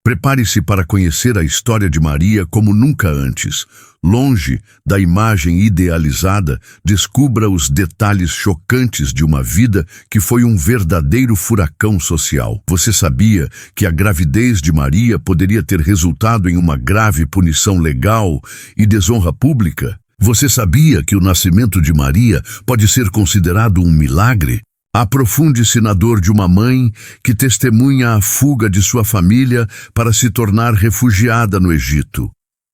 Prepare-se para conhecer a história de Maria como nunca antes. Longe da imagem idealizada, descubra os detalhes chocantes de uma vida que foi um verdadeiro furacão social. Você sabia que a gravidez de Maria poderia ter resultado em uma grave punição legal e desonra pública? Você sabia que o nascimento de Maria pode ser considerado um milagre? Aprofunde-se na dor de uma mãe que testemunha a fuga de sua família para se tornar refugiada no Egito.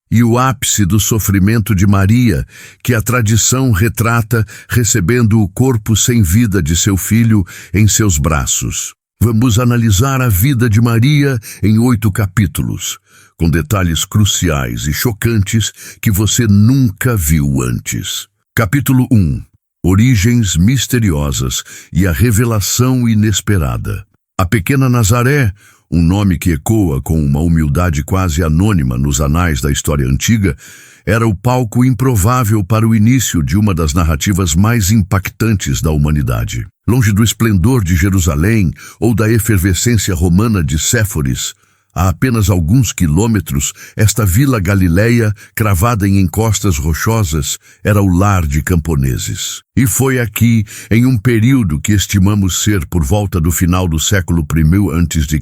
E o ápice do sofrimento de Maria, que a tradição retrata recebendo o corpo sem vida de seu filho em seus braços. Vamos analisar a vida de Maria em 8 capítulos, com detalhes cruciais e chocantes que você nunca viu antes. Capítulo 1. Origens misteriosas e a revelação inesperada. A pequena Nazaré, um nome que ecoa com uma humildade quase anônima nos anais da história antiga, era o palco improvável para o início de uma das narrativas mais impactantes da humanidade. Longe do esplendor de Jerusalém ou da efervescência romana de Séforis, a apenas alguns quilômetros, esta vila galileia, cravada em encostas rochosas, era o lar de camponeses. E foi aqui, em um período que estimamos ser por volta do final do século I a.C.,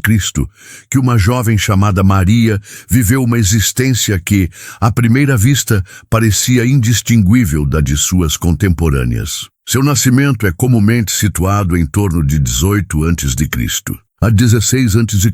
que uma jovem chamada Maria viveu uma existência que, à primeira vista, parecia indistinguível da de suas contemporâneas. Seu nascimento é comumente situado em torno de 18 a.C. A 16 a.C.,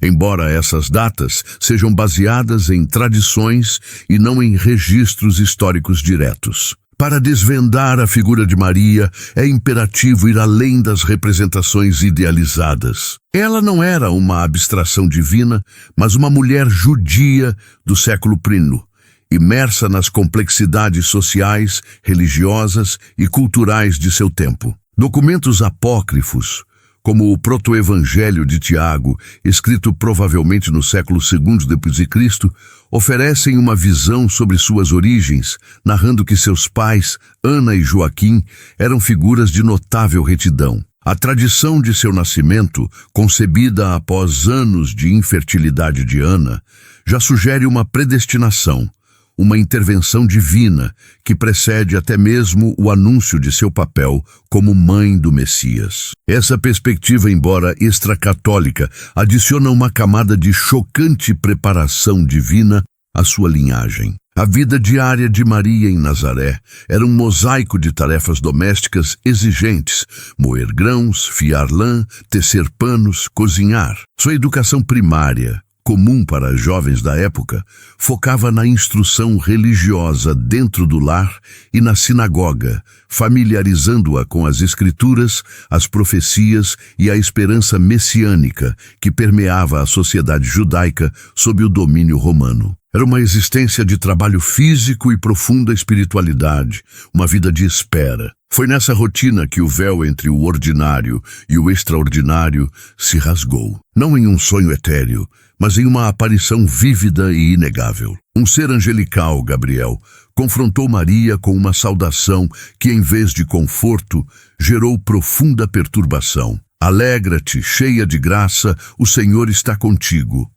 embora essas datas sejam baseadas em tradições e não em registros históricos diretos. Para desvendar a figura de Maria, é imperativo ir além das representações idealizadas. Ela não era uma abstração divina, mas uma mulher judia do século I, imersa nas complexidades sociais, religiosas e culturais de seu tempo. Documentos apócrifos, como o proto-evangelho de Tiago, escrito provavelmente no século II d.C., oferecem uma visão sobre suas origens, narrando que seus pais, Ana e Joaquim, eram figuras de notável retidão. A tradição de seu nascimento, concebida após anos de infertilidade de Ana, já sugere uma predestinação, uma intervenção divina que precede até mesmo o anúncio de seu papel como mãe do Messias. Essa perspectiva, embora extracatólica, adiciona uma camada de chocante preparação divina à sua linhagem. A vida diária de Maria em Nazaré era um mosaico de tarefas domésticas exigentes: moer grãos, fiar lã, tecer panos, cozinhar. Sua educação primária, comum para jovens da época, focava na instrução religiosa dentro do lar e na sinagoga, familiarizando-a com as escrituras, as profecias e a esperança messiânica que permeava a sociedade judaica sob o domínio romano. Era uma existência de trabalho físico e profunda espiritualidade, uma vida de espera. Foi nessa rotina que o véu entre o ordinário e o extraordinário se rasgou. Não em um sonho etéreo, mas em uma aparição vívida e inegável. Um ser angelical, Gabriel, confrontou Maria com uma saudação que, em vez de conforto, gerou profunda perturbação. Alegra-te, cheia de graça, o Senhor está contigo.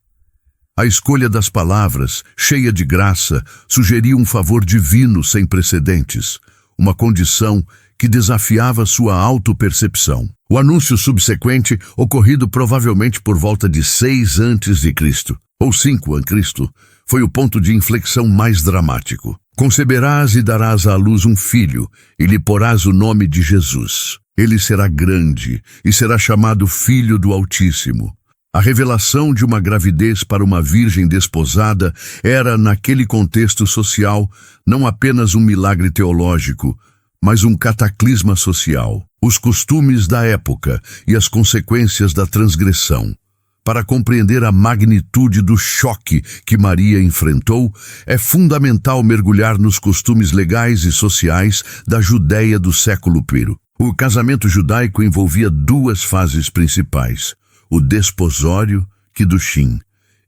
A escolha das palavras, cheia de graça, sugeria um favor divino sem precedentes, uma condição que desafiava sua autopercepção. O anúncio subsequente, ocorrido provavelmente por volta de 6 a.C., ou 5 a.C., foi o ponto de inflexão mais dramático. Conceberás e darás à luz um filho, e lhe porás o nome de Jesus. Ele será grande e será chamado Filho do Altíssimo. A revelação de uma gravidez para uma virgem desposada era, naquele contexto social, não apenas um milagre teológico, mas um cataclisma social. Os costumes da época e as consequências da transgressão. Para compreender a magnitude do choque que Maria enfrentou, é fundamental mergulhar nos costumes legais e sociais da Judéia do século I. O casamento judaico envolvia 2 fases principais: o desposório e Kiddushin.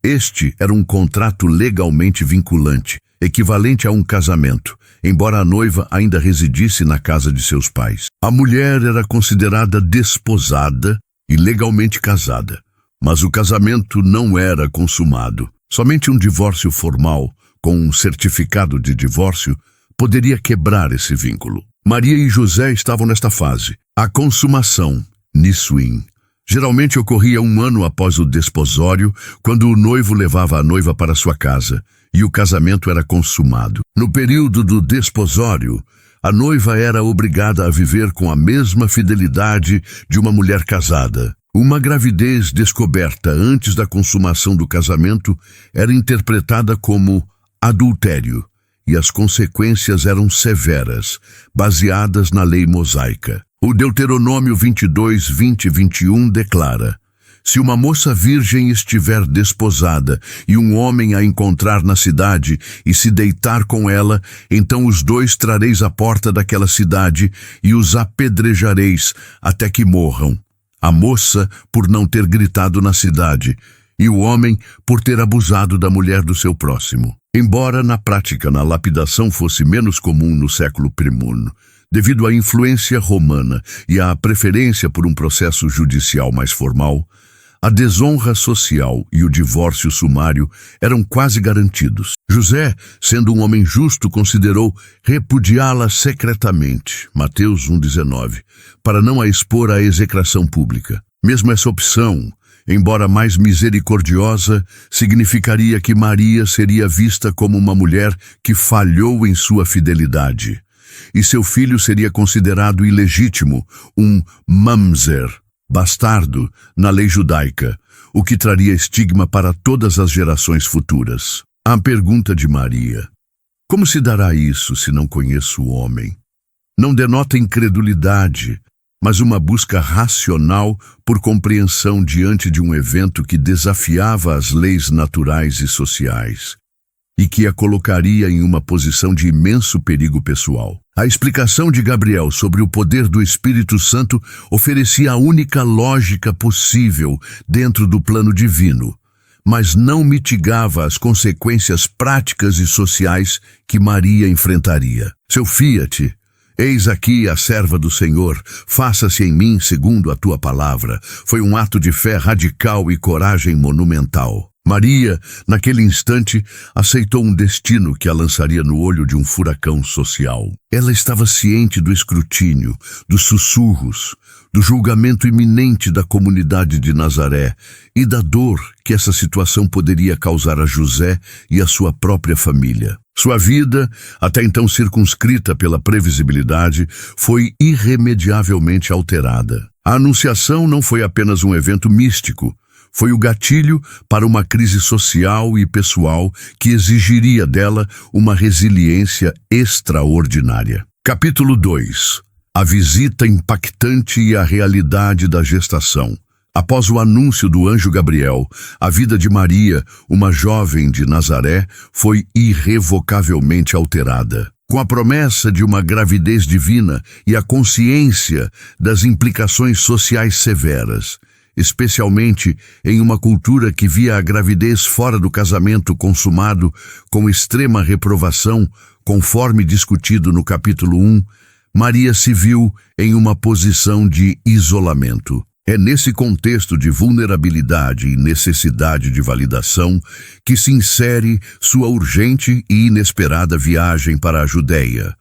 Este era um contrato legalmente vinculante, equivalente a um casamento, embora a noiva ainda residisse na casa de seus pais. A mulher era considerada desposada e legalmente casada, Mas o casamento não era consumado. Somente um divórcio formal, com um certificado de divórcio, poderia quebrar esse vínculo. Maria e José estavam nesta fase. A consumação, Nisuim, geralmente ocorria 1 ano após o desposório, quando o noivo levava a noiva para sua casa, e o casamento era consumado. No período do desposório, a noiva era obrigada a viver com a mesma fidelidade de uma mulher casada. Uma gravidez descoberta antes da consumação do casamento era interpretada como adultério, e as consequências eram severas, baseadas na lei mosaica. O Deuteronômio 22, 20 e 21 declara: se uma moça virgem estiver desposada e um homem a encontrar na cidade e se deitar com ela, então os dois trareis à porta daquela cidade e os apedrejareis até que morram. A moça por não ter gritado na cidade, e o homem por ter abusado da mulher do seu próximo. Embora na prática a lapidação fosse menos comum no século I, devido à influência romana e à preferência por um processo judicial mais formal, a desonra social e o divórcio sumário eram quase garantidos. José, sendo um homem justo, considerou repudiá-la secretamente, Mateus 1,19, para não a expor à execração pública. Mesmo essa opção, embora mais misericordiosa, significaria que Maria seria vista como uma mulher que falhou em sua fidelidade, e seu filho seria considerado ilegítimo, um mamzer, bastardo, na lei judaica, o que traria estigma para todas as gerações futuras. A pergunta de Maria: como se dará isso se não conheço o homem? Não denota incredulidade, mas uma busca racional por compreensão diante de um evento que desafiava as leis naturais e sociais, e que a colocaria em uma posição de imenso perigo pessoal. A explicação de Gabriel sobre o poder do Espírito Santo oferecia a única lógica possível dentro do plano divino, mas não mitigava as consequências práticas e sociais que Maria enfrentaria. Seu fiat, eis aqui a serva do Senhor, faça-se em mim segundo a tua palavra, foi um ato de fé radical e coragem monumental. Maria, naquele instante, aceitou um destino que a lançaria no olho de um furacão social. Ela estava ciente do escrutínio, dos sussurros, do julgamento iminente da comunidade de Nazaré e da dor que essa situação poderia causar a José e a sua própria família. Sua vida, até então circunscrita pela previsibilidade, foi irremediavelmente alterada. A anunciação não foi apenas um evento místico, foi o gatilho para uma crise social e pessoal que exigiria dela uma resiliência extraordinária. Capítulo 2. A visita impactante e a realidade da gestação. Após o anúncio do anjo Gabriel, a vida de Maria, uma jovem de Nazaré, foi irrevocavelmente alterada. Com a promessa de uma gravidez divina e a consciência das implicações sociais severas, especialmente em uma cultura que via a gravidez fora do casamento consumado com extrema reprovação, conforme discutido no capítulo 1, Maria se viu em uma posição de isolamento. É nesse contexto de vulnerabilidade e necessidade de validação que se insere sua urgente e inesperada viagem para a Judéia,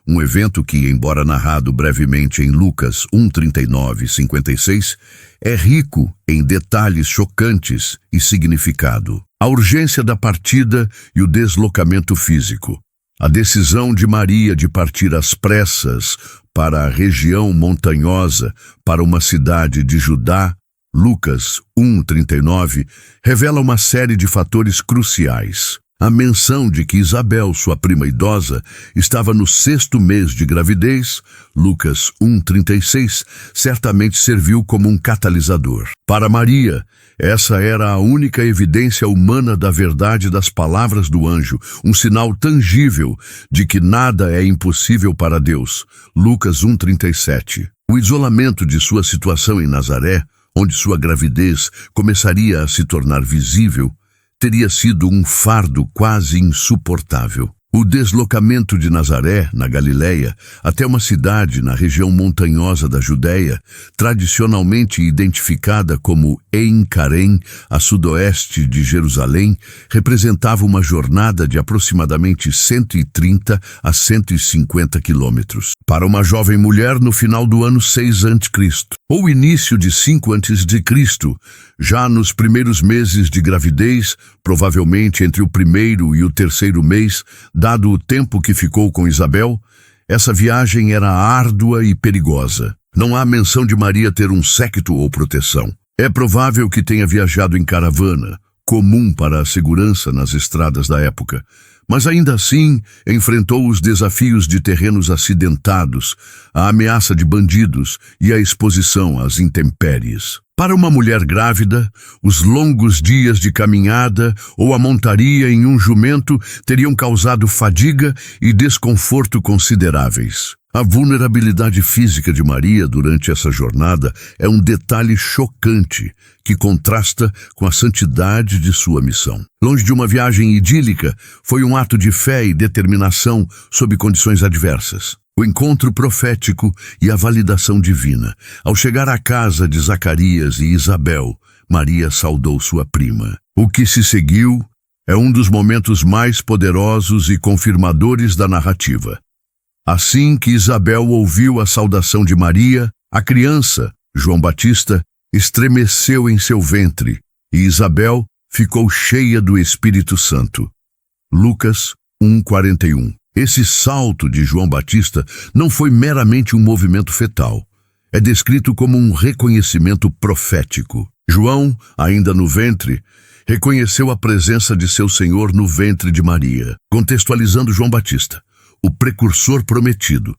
um evento que, embora narrado brevemente em Lucas 1:39 e 56, é rico em detalhes chocantes e significado. A urgência da partida e o deslocamento físico. A decisão de Maria de partir às pressas para a região montanhosa, para uma cidade de Judá, Lucas 1:39, revela uma série de fatores cruciais. A menção de que Isabel, sua prima idosa, estava no 6º mês de gravidez, Lucas 1:36, certamente serviu como um catalisador. Para Maria, essa era a única evidência humana da verdade das palavras do anjo, um sinal tangível de que nada é impossível para Deus, Lucas 1:37. O isolamento de sua situação em Nazaré, onde sua gravidez começaria a se tornar visível, teria sido um fardo quase insuportável. O deslocamento de Nazaré, na Galileia, até uma cidade na região montanhosa da Judéia, tradicionalmente identificada como Ein Karem, a sudoeste de Jerusalém, representava uma jornada de aproximadamente 130 a 150 quilômetros. Para uma jovem mulher no final do ano 6 a.C., ou início de 5 a.C., já nos primeiros meses de gravidez, provavelmente entre o primeiro e o terceiro mês, dado o tempo que ficou com Isabel, essa viagem era árdua e perigosa. Não há menção de Maria ter um séquito ou proteção. É provável que tenha viajado em caravana, comum para a segurança nas estradas da época, mas ainda assim enfrentou os desafios de terrenos acidentados, a ameaça de bandidos e a exposição às intempéries. Para uma mulher grávida, os longos dias de caminhada ou a montaria em um jumento teriam causado fadiga e desconforto consideráveis. A vulnerabilidade física de Maria durante essa jornada é um detalhe chocante que contrasta com a santidade de sua missão. Longe de uma viagem idílica, foi um ato de fé e determinação sob condições adversas. O encontro profético e a validação divina. Ao chegar à casa de Zacarias e Isabel, Maria saudou sua prima. O que se seguiu é um dos momentos mais poderosos e confirmadores da narrativa. Assim que Isabel ouviu a saudação de Maria, a criança, João Batista, estremeceu em seu ventre e Isabel ficou cheia do Espírito Santo. Lucas 1:41. Esse salto de João Batista não foi meramente um movimento fetal. É descrito como um reconhecimento profético. João, ainda no ventre, reconheceu a presença de seu Senhor no ventre de Maria, contextualizando João Batista, o precursor prometido.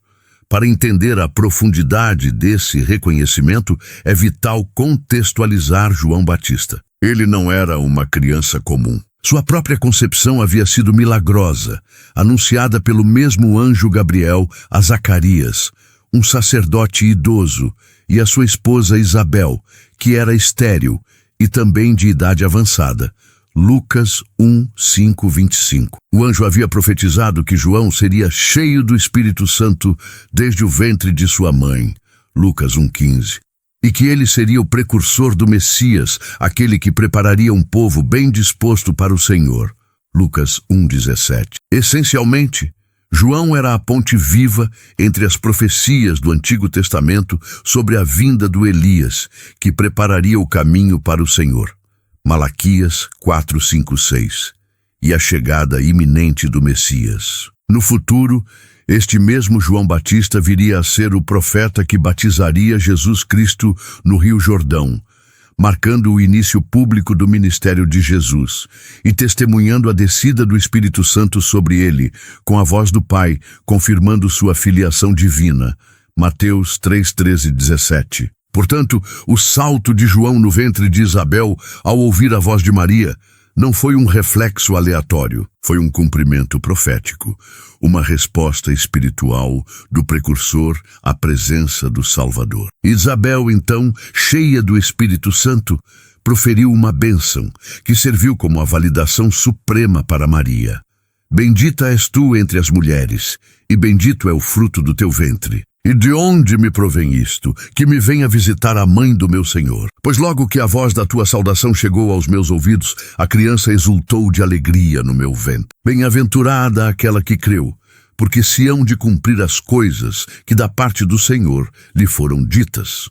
Para entender a profundidade desse reconhecimento, é vital contextualizar João Batista. Ele não era uma criança comum. Sua própria concepção havia sido milagrosa, anunciada pelo mesmo anjo Gabriel a Zacarias, um sacerdote idoso, e a sua esposa Isabel, que era estéril e também de idade avançada. Lucas 1:5-25. O anjo havia profetizado que João seria cheio do Espírito Santo desde o ventre de sua mãe. Lucas 1:15. E que ele seria o precursor do Messias, aquele que prepararia um povo bem disposto para o Senhor. Lucas 1:17. Essencialmente, João era a ponte viva entre as profecias do Antigo Testamento sobre a vinda do Elias, que prepararia o caminho para o Senhor. Malaquias 4:5-6. E a chegada iminente do Messias. No futuro, este mesmo João Batista viria a ser o profeta que batizaria Jesus Cristo no Rio Jordão, marcando o início público do ministério de Jesus e testemunhando a descida do Espírito Santo sobre ele, com a voz do Pai, confirmando sua filiação divina. Mateus 3:13-17. Portanto, o salto de João no ventre de Isabel, ao ouvir a voz de Maria, não foi um reflexo aleatório, foi um cumprimento profético, uma resposta espiritual do precursor à presença do Salvador. Isabel, então, cheia do Espírito Santo, proferiu uma bênção que serviu como a validação suprema para Maria. Bendita és tu entre as mulheres, e bendito é o fruto do teu ventre. E de onde me provém isto, que me venha visitar a mãe do meu Senhor? Pois logo que a voz da tua saudação chegou aos meus ouvidos, a criança exultou de alegria no meu ventre. Bem-aventurada aquela que creu, porque se hão de cumprir as coisas que da parte do Senhor lhe foram ditas.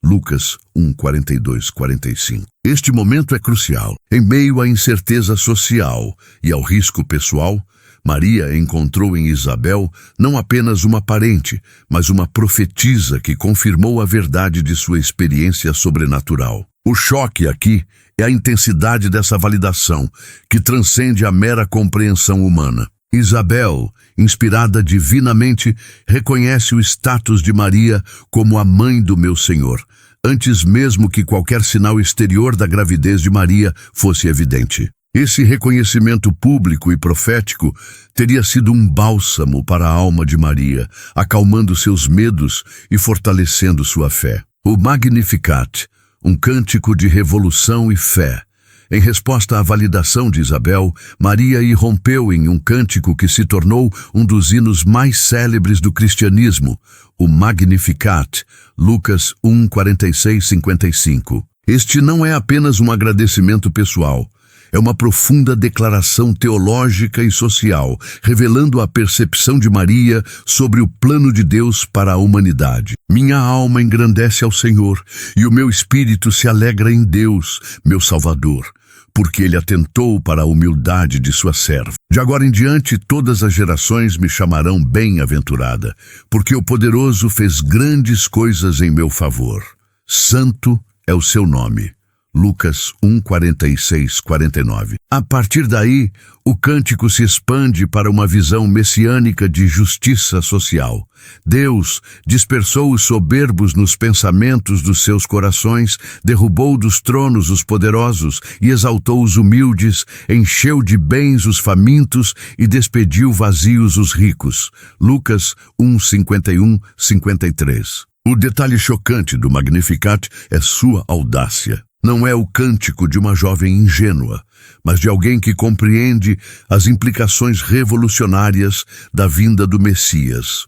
Lucas 1:42-45. Este momento é crucial. Em meio à incerteza social e ao risco pessoal, Maria encontrou em Isabel não apenas uma parente, mas uma profetisa que confirmou a verdade de sua experiência sobrenatural. O choque aqui é a intensidade dessa validação, que transcende a mera compreensão humana. Isabel, inspirada divinamente, reconhece o status de Maria como a mãe do meu Senhor, antes mesmo que qualquer sinal exterior da gravidez de Maria fosse evidente. Esse reconhecimento público e profético teria sido um bálsamo para a alma de Maria, acalmando seus medos e fortalecendo sua fé. O Magnificat, um cântico de revolução e fé, Em resposta à validação de Isabel, Maria irrompeu em um cântico que se tornou um dos hinos mais célebres do cristianismo, o Magnificat, Lucas 1, 46, 55. Este não é apenas um agradecimento pessoal, é uma profunda declaração teológica e social, revelando a percepção de Maria sobre o plano de Deus para a humanidade. Minha alma engrandece ao Senhor, e o meu espírito se alegra em Deus, meu Salvador, porque Ele atentou para a humildade de sua serva. De agora em diante, todas as gerações me chamarão bem-aventurada, porque o Poderoso fez grandes coisas em meu favor. Santo é o seu nome. Lucas 1, 46, 49. A partir daí, o cântico se expande para uma visão messiânica de justiça social. Deus dispersou os soberbos nos pensamentos dos seus corações, derrubou dos tronos os poderosos e exaltou os humildes, encheu de bens os famintos e despediu vazios os ricos. Lucas 1, 51, 53. O detalhe chocante do Magnificat é sua audácia. Não é o cântico de uma jovem ingênua, mas de alguém que compreende as implicações revolucionárias da vinda do Messias.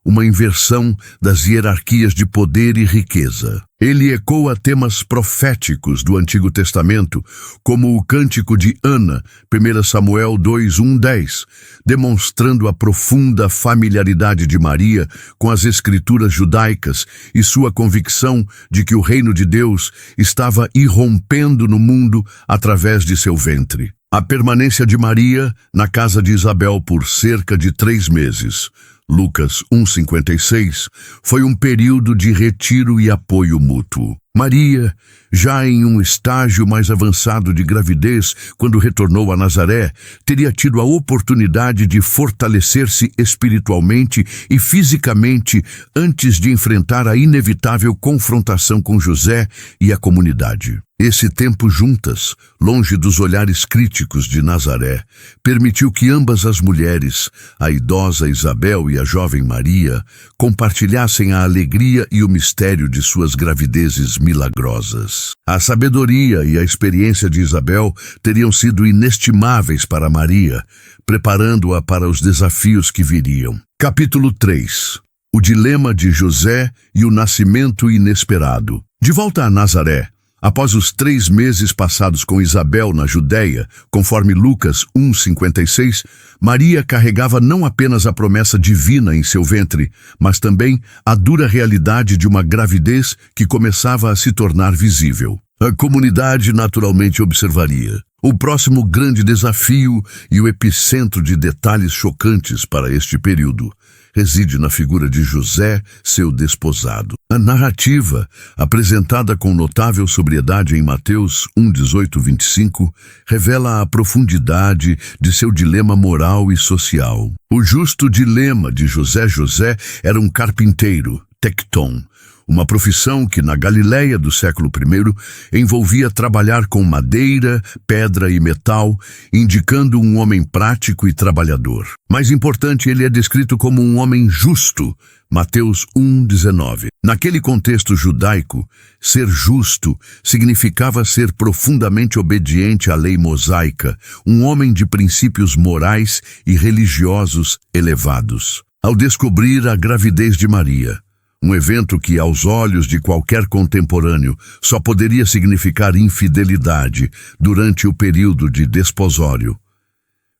Uma inversão das hierarquias de poder e riqueza. Ele ecoa temas proféticos do Antigo Testamento, como o cântico de Ana, 1 Samuel 2, 1, 10, demonstrando a profunda familiaridade de Maria com as escrituras judaicas e sua convicção de que o reino de Deus estava irrompendo no mundo através de seu ventre. A permanência de Maria na casa de Isabel por cerca de 3 meses, Lucas 1,56, foi um período de retiro e apoio mútuo. Maria, já em um estágio mais avançado de gravidez, quando retornou a Nazaré, teria tido a oportunidade de fortalecer-se espiritualmente e fisicamente antes de enfrentar a inevitável confrontação com José e a comunidade. Esse tempo juntas, longe dos olhares críticos de Nazaré, permitiu que ambas as mulheres, a idosa Isabel e a jovem Maria, compartilhassem a alegria e o mistério de suas gravidezes milagrosas. A sabedoria e a experiência de Isabel teriam sido inestimáveis para Maria, preparando-a para os desafios que viriam. Capítulo 3. O dilema de José e o nascimento inesperado. De volta a Nazaré, após os 3 meses passados com Isabel na Judéia, conforme Lucas 1,56, Maria carregava não apenas a promessa divina em seu ventre, mas também a dura realidade de uma gravidez que começava a se tornar visível. A comunidade naturalmente observaria. O próximo grande desafio e o epicentro de detalhes chocantes para este período reside na figura de José, seu desposado. A narrativa, apresentada com notável sobriedade em Mateus 1:18-25, revela a profundidade de seu dilema moral e social. O justo dilema de José era um carpinteiro, tecton, uma profissão que na Galileia do século I envolvia trabalhar com madeira, pedra e metal, indicando um homem prático e trabalhador. Mais importante, ele é descrito como um homem justo, Mateus 1:19. Naquele contexto judaico, ser justo significava ser profundamente obediente à lei mosaica, um homem de princípios morais e religiosos elevados. Ao descobrir a gravidez de Maria, um evento que, aos olhos de qualquer contemporâneo, só poderia significar infidelidade durante o período de desposório,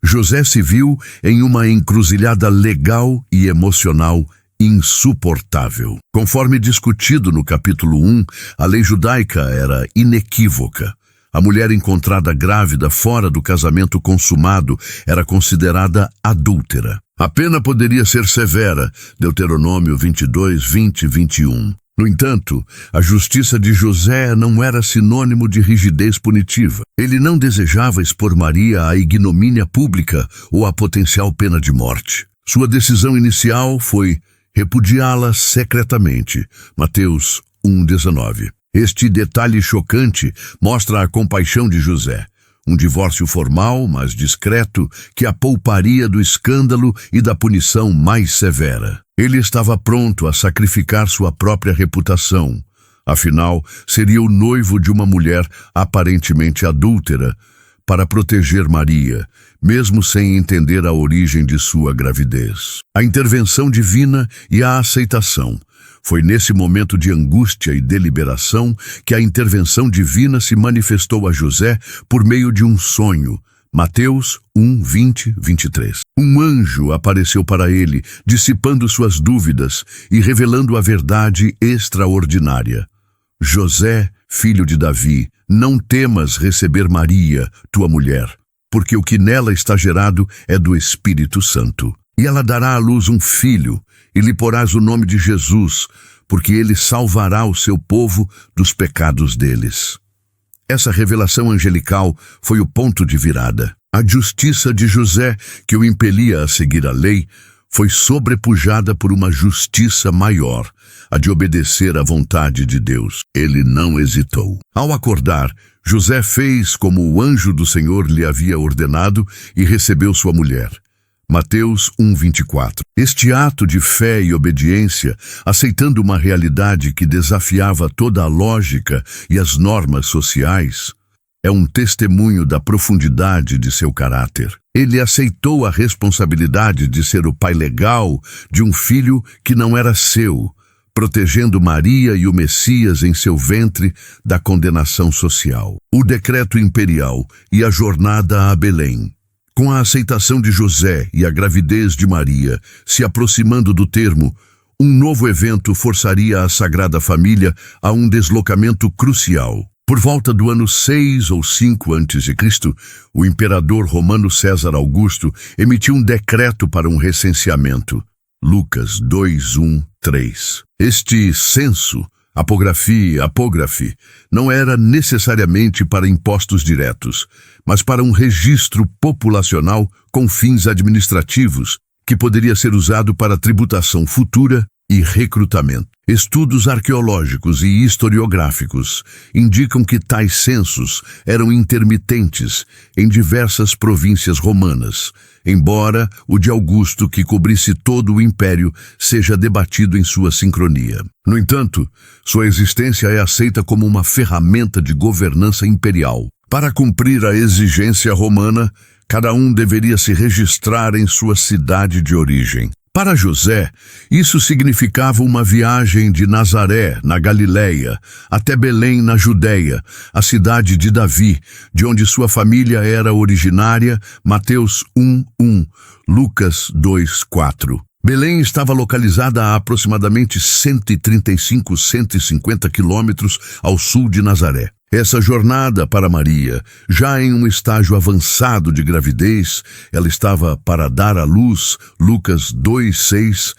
José se viu em uma encruzilhada legal e emocional insuportável. Conforme discutido no capítulo 1, a lei judaica era inequívoca. A mulher encontrada grávida fora do casamento consumado era considerada adúltera. A pena poderia ser severa, Deuteronômio 22, 20 e 21. No entanto, a justiça de José não era sinônimo de rigidez punitiva. Ele não desejava expor Maria à ignomínia pública ou à potencial pena de morte. Sua decisão inicial foi repudiá-la secretamente, Mateus 1:19. Este detalhe chocante mostra a compaixão de José. Um divórcio formal, mas discreto, que a pouparia do escândalo e da punição mais severa. Ele estava pronto a sacrificar sua própria reputação, Afinal, seria o noivo de uma mulher aparentemente adúltera para proteger Maria, mesmo sem entender a origem de sua gravidez. A intervenção divina e a aceitação. Foi nesse momento de angústia e deliberação que a intervenção divina se manifestou a José por meio de um sonho. Mateus 1, 20, 23. Um anjo apareceu para ele, dissipando suas dúvidas e revelando a verdade extraordinária. José, filho de Davi, não temas receber Maria, tua mulher, porque o que nela está gerado é do Espírito Santo. E ela dará à luz um filho, e lhe porás o nome de Jesus, porque ele salvará o seu povo dos pecados deles. Essa revelação angelical foi o ponto de virada. A justiça de José, que o impelia a seguir a lei, foi sobrepujada por uma justiça maior, a de obedecer à vontade de Deus. Ele não hesitou. Ao acordar, José fez como o anjo do Senhor lhe havia ordenado e recebeu sua mulher. Mateus 1, 24. Este ato de fé e obediência, aceitando uma realidade que desafiava toda a lógica e as normas sociais, é um testemunho da profundidade de seu caráter. Ele aceitou a responsabilidade de ser o pai legal de um filho que não era seu, protegendo Maria e o Messias em seu ventre da condenação social. O decreto imperial e a jornada a Belém. Com a aceitação de José e a gravidez de Maria se aproximando do termo, um novo evento forçaria a Sagrada Família a um deslocamento crucial. Por volta do ano 6 ou 5 a.C., o imperador romano César Augusto emitiu um decreto para um recenseamento. Lucas 2, 1, 3. Este censo, apógrafe, não era necessariamente para impostos diretos, mas para um registro populacional com fins administrativos, que poderia ser usado para tributação futura e recrutamento. Estudos arqueológicos e historiográficos indicam que tais censos eram intermitentes em diversas províncias romanas, embora o de Augusto, que cobrisse todo o império, seja debatido em sua sincronia. No entanto, sua existência é aceita como uma ferramenta de governança imperial. Para cumprir a exigência romana, cada um deveria se registrar em sua cidade de origem. Para José, isso significava uma viagem de Nazaré, na Galileia, até Belém, na Judéia, a cidade de Davi, de onde sua família era originária, Mateus 1, 1, Lucas 2, 4. Belém estava localizada a aproximadamente 135-150 quilômetros ao sul de Nazaré. Essa jornada para Maria, já em um estágio avançado de gravidez, ela estava para dar à luz, Lucas 2:6,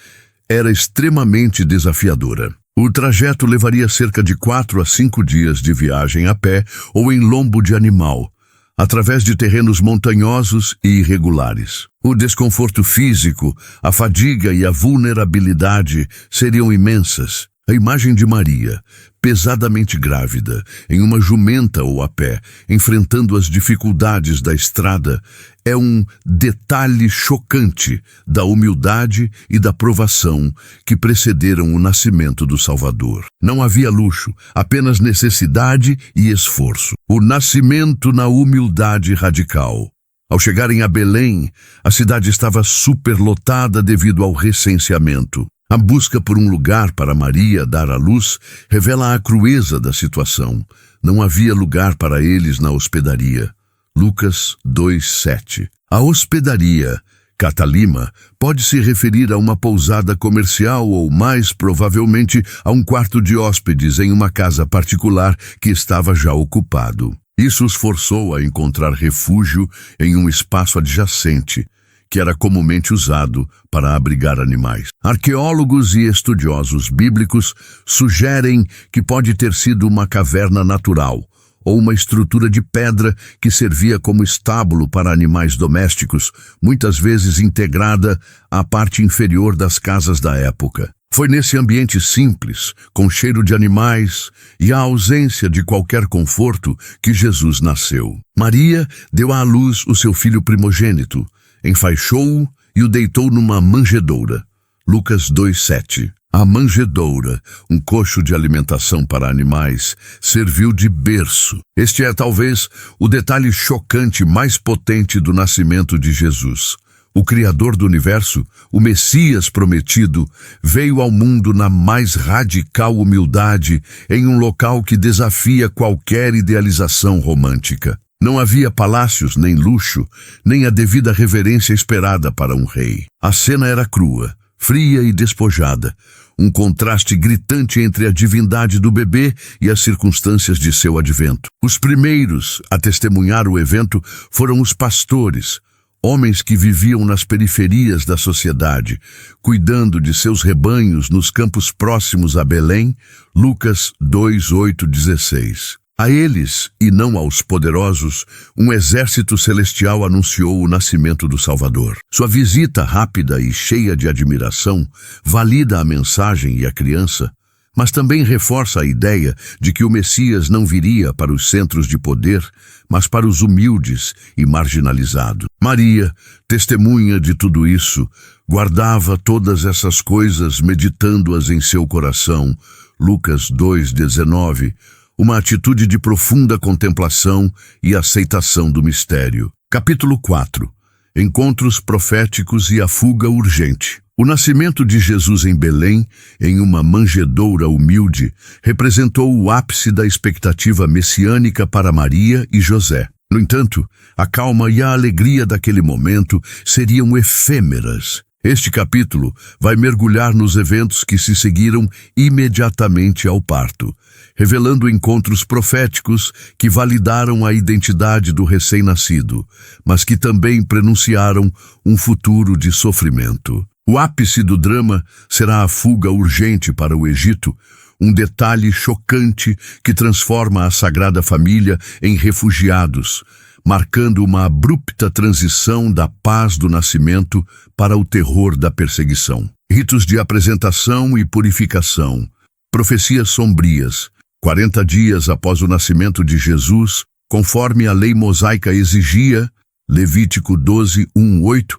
era extremamente desafiadora. O trajeto levaria cerca de 4 a 5 dias de viagem a pé ou em lombo de animal, através de terrenos montanhosos e irregulares. O desconforto físico, a fadiga e a vulnerabilidade seriam imensas. A imagem de Maria, pesadamente grávida, em uma jumenta ou a pé, enfrentando as dificuldades da estrada, é um detalhe chocante da humildade e da provação que precederam o nascimento do Salvador. Não havia luxo, apenas necessidade e esforço. O nascimento na humildade radical. Ao chegarem a Belém, a cidade estava superlotada devido ao recenseamento. A busca por um lugar para Maria dar à luz revela a crueza da situação. Não havia lugar para eles na hospedaria. Lucas 2:7. A hospedaria, Catalima, pode se referir a uma pousada comercial ou, mais provavelmente, a um quarto de hóspedes em uma casa particular que estava já ocupado. Isso os forçou a encontrar refúgio em um espaço adjacente, que era comumente usado para abrigar animais. Arqueólogos e estudiosos bíblicos sugerem que pode ter sido uma caverna natural ou uma estrutura de pedra que servia como estábulo para animais domésticos, muitas vezes integrada à parte inferior das casas da época. Foi nesse ambiente simples, com cheiro de animais e a ausência de qualquer conforto, que Jesus nasceu. Maria deu à luz o seu filho primogênito, enfaixou-o e o deitou numa manjedoura. Lucas 2:7. A manjedoura, um coxo de alimentação para animais, serviu de berço. Este é talvez o detalhe chocante mais potente do nascimento de Jesus. O Criador do Universo, o Messias prometido, veio ao mundo na mais radical humildade, em um local que desafia qualquer idealização romântica. Não havia palácios, nem luxo, nem a devida reverência esperada para um rei. A cena era crua, fria e despojada, um contraste gritante entre a divindade do bebê e as circunstâncias de seu advento. Os primeiros a testemunhar o evento foram os pastores, homens que viviam nas periferias da sociedade, cuidando de seus rebanhos nos campos próximos a Belém, Lucas 2:8-16. A eles, e não aos poderosos, um exército celestial anunciou o nascimento do Salvador. Sua visita rápida e cheia de admiração valida a mensagem e a criança, mas também reforça a ideia de que o Messias não viria para os centros de poder, mas para os humildes e marginalizados. Maria, testemunha de tudo isso, guardava todas essas coisas meditando-as em seu coração. Lucas 2:19. Uma atitude de profunda contemplação e aceitação do mistério. Capítulo 4. Encontros proféticos e a fuga urgente. O nascimento de Jesus em Belém, em uma manjedoura humilde, representou o ápice da expectativa messiânica para Maria e José. No entanto, a calma e a alegria daquele momento seriam efêmeras. Este capítulo vai mergulhar nos eventos que se seguiram imediatamente ao parto, revelando encontros proféticos que validaram a identidade do recém-nascido, mas que também prenunciaram um futuro de sofrimento. O ápice do drama será a fuga urgente para o Egito, um detalhe chocante que transforma a Sagrada Família em refugiados, marcando uma abrupta transição da paz do nascimento para o terror da perseguição. Ritos de apresentação e purificação, profecias sombrias, 40 dias após o nascimento de Jesus, conforme a lei mosaica exigia, Levítico 12:1-8,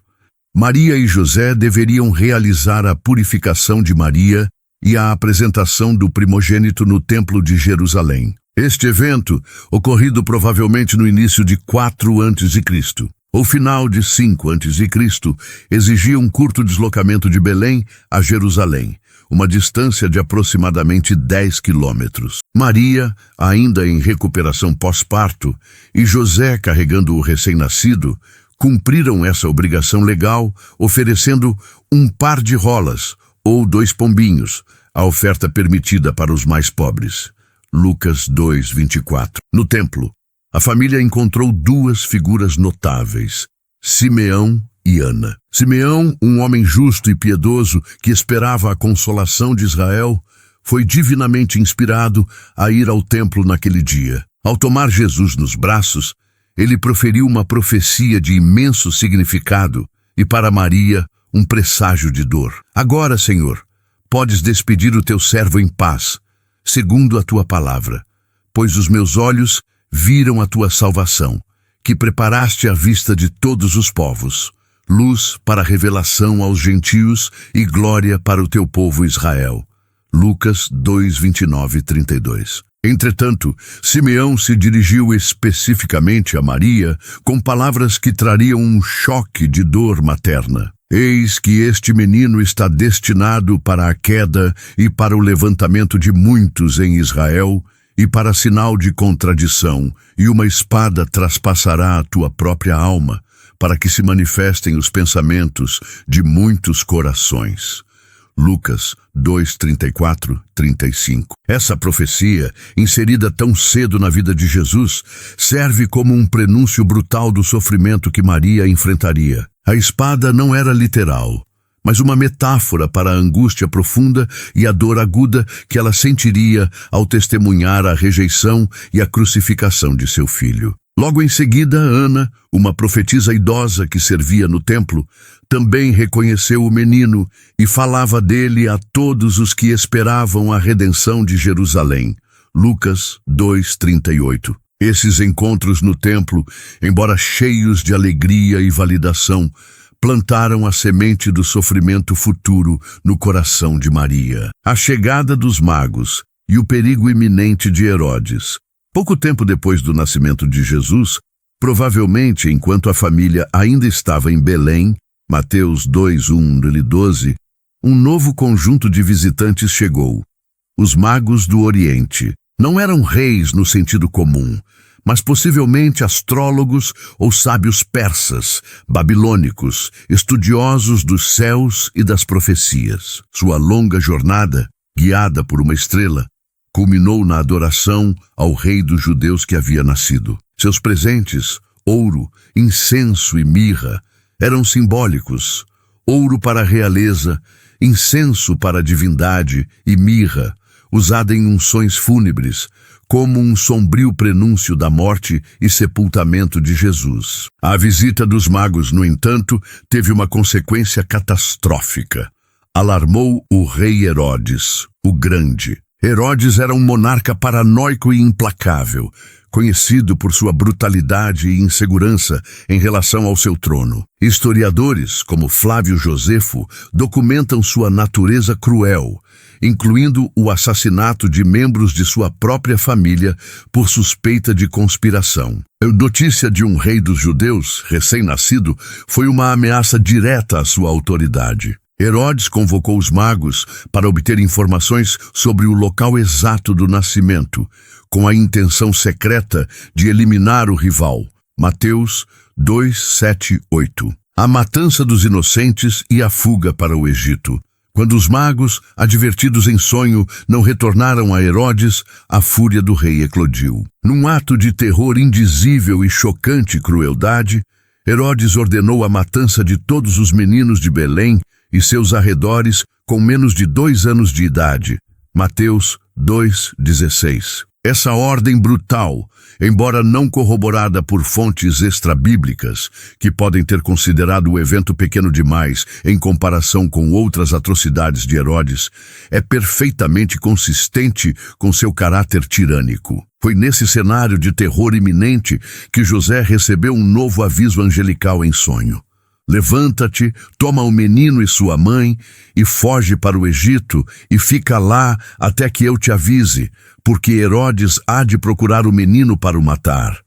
Maria e José deveriam realizar a purificação de Maria e a apresentação do primogênito no Templo de Jerusalém. Este evento, ocorrido provavelmente no início de 4 a.C., ou final de 5 a.C., exigia um curto deslocamento de Belém a Jerusalém, uma distância de aproximadamente 10 quilômetros. Maria, ainda em recuperação pós-parto, e José carregando o recém-nascido, cumpriram essa obrigação legal, oferecendo um par de rolas, ou 2 pombinhos, a oferta permitida para os mais pobres. Lucas 2:24. No templo, a família encontrou 2 figuras notáveis, Simeão e Ana. Simeão, um homem justo e piedoso que esperava a consolação de Israel, foi divinamente inspirado a ir ao templo naquele dia. Ao tomar Jesus nos braços, ele proferiu uma profecia de imenso significado e para Maria um presságio de dor. Agora, Senhor, podes despedir o teu servo em paz, segundo a tua palavra, pois os meus olhos viram a tua salvação, que preparaste à vista de todos os povos, luz para revelação aos gentios e glória para o teu povo Israel. Lucas 2:29-32. Entretanto, Simeão se dirigiu especificamente a Maria com palavras que trariam um choque de dor materna. Eis que este menino está destinado para a queda e para o levantamento de muitos em Israel, e para sinal de contradição, e uma espada traspassará a tua própria alma, para que se manifestem os pensamentos de muitos corações. Lucas 2:34-35. Essa profecia, inserida tão cedo na vida de Jesus, serve como um prenúncio brutal do sofrimento que Maria enfrentaria. A espada não era literal, mas uma metáfora para a angústia profunda e a dor aguda que ela sentiria ao testemunhar a rejeição e a crucificação de seu filho. Logo em seguida, Ana, uma profetisa idosa que servia no templo, também reconheceu o menino e falava dele a todos os que esperavam a redenção de Jerusalém. Lucas 2:38. Esses encontros no templo, embora cheios de alegria e validação, plantaram a semente do sofrimento futuro no coração de Maria. A chegada dos magos e o perigo iminente de Herodes. Pouco tempo depois do nascimento de Jesus, provavelmente enquanto a família ainda estava em Belém, Mateus 2:1-12, um novo conjunto de visitantes chegou. Os magos do Oriente. Não eram reis no sentido comum, mas possivelmente astrólogos ou sábios persas, babilônicos, estudiosos dos céus e das profecias. Sua longa jornada, guiada por uma estrela, culminou na adoração ao rei dos judeus que havia nascido. Seus presentes, ouro, incenso e mirra, eram simbólicos. Ouro para a realeza, incenso para a divindade e mirra, usada em unções fúnebres, como um sombrio prenúncio da morte e sepultamento de Jesus. A visita dos magos, no entanto, teve uma consequência catastrófica. Alarmou o rei Herodes, o Grande. Herodes era um monarca paranoico e implacável, conhecido por sua brutalidade e insegurança em relação ao seu trono. Historiadores, como Flávio Josefo, documentam sua natureza cruel, incluindo o assassinato de membros de sua própria família por suspeita de conspiração. A notícia de um rei dos judeus, recém-nascido, foi uma ameaça direta à sua autoridade. Herodes convocou os magos para obter informações sobre o local exato do nascimento, com a intenção secreta de eliminar o rival. Mateus 2:7-8. A matança dos inocentes e a fuga para o Egito. Quando os magos, advertidos em sonho, não retornaram a Herodes, a fúria do rei eclodiu. Num ato de terror indizível e chocante crueldade, Herodes ordenou a matança de todos os meninos de Belém e seus arredores com menos de 2 anos de idade. Mateus 2:16. Essa ordem brutal, embora não corroborada por fontes extrabíblicas, que podem ter considerado o evento pequeno demais em comparação com outras atrocidades de Herodes, é perfeitamente consistente com seu caráter tirânico. Foi nesse cenário de terror iminente que José recebeu um novo aviso angelical em sonho. Levanta-te, toma o menino e sua mãe, e foge para o Egito, e fica lá até que eu te avise, porque Herodes há de procurar o menino para o matar.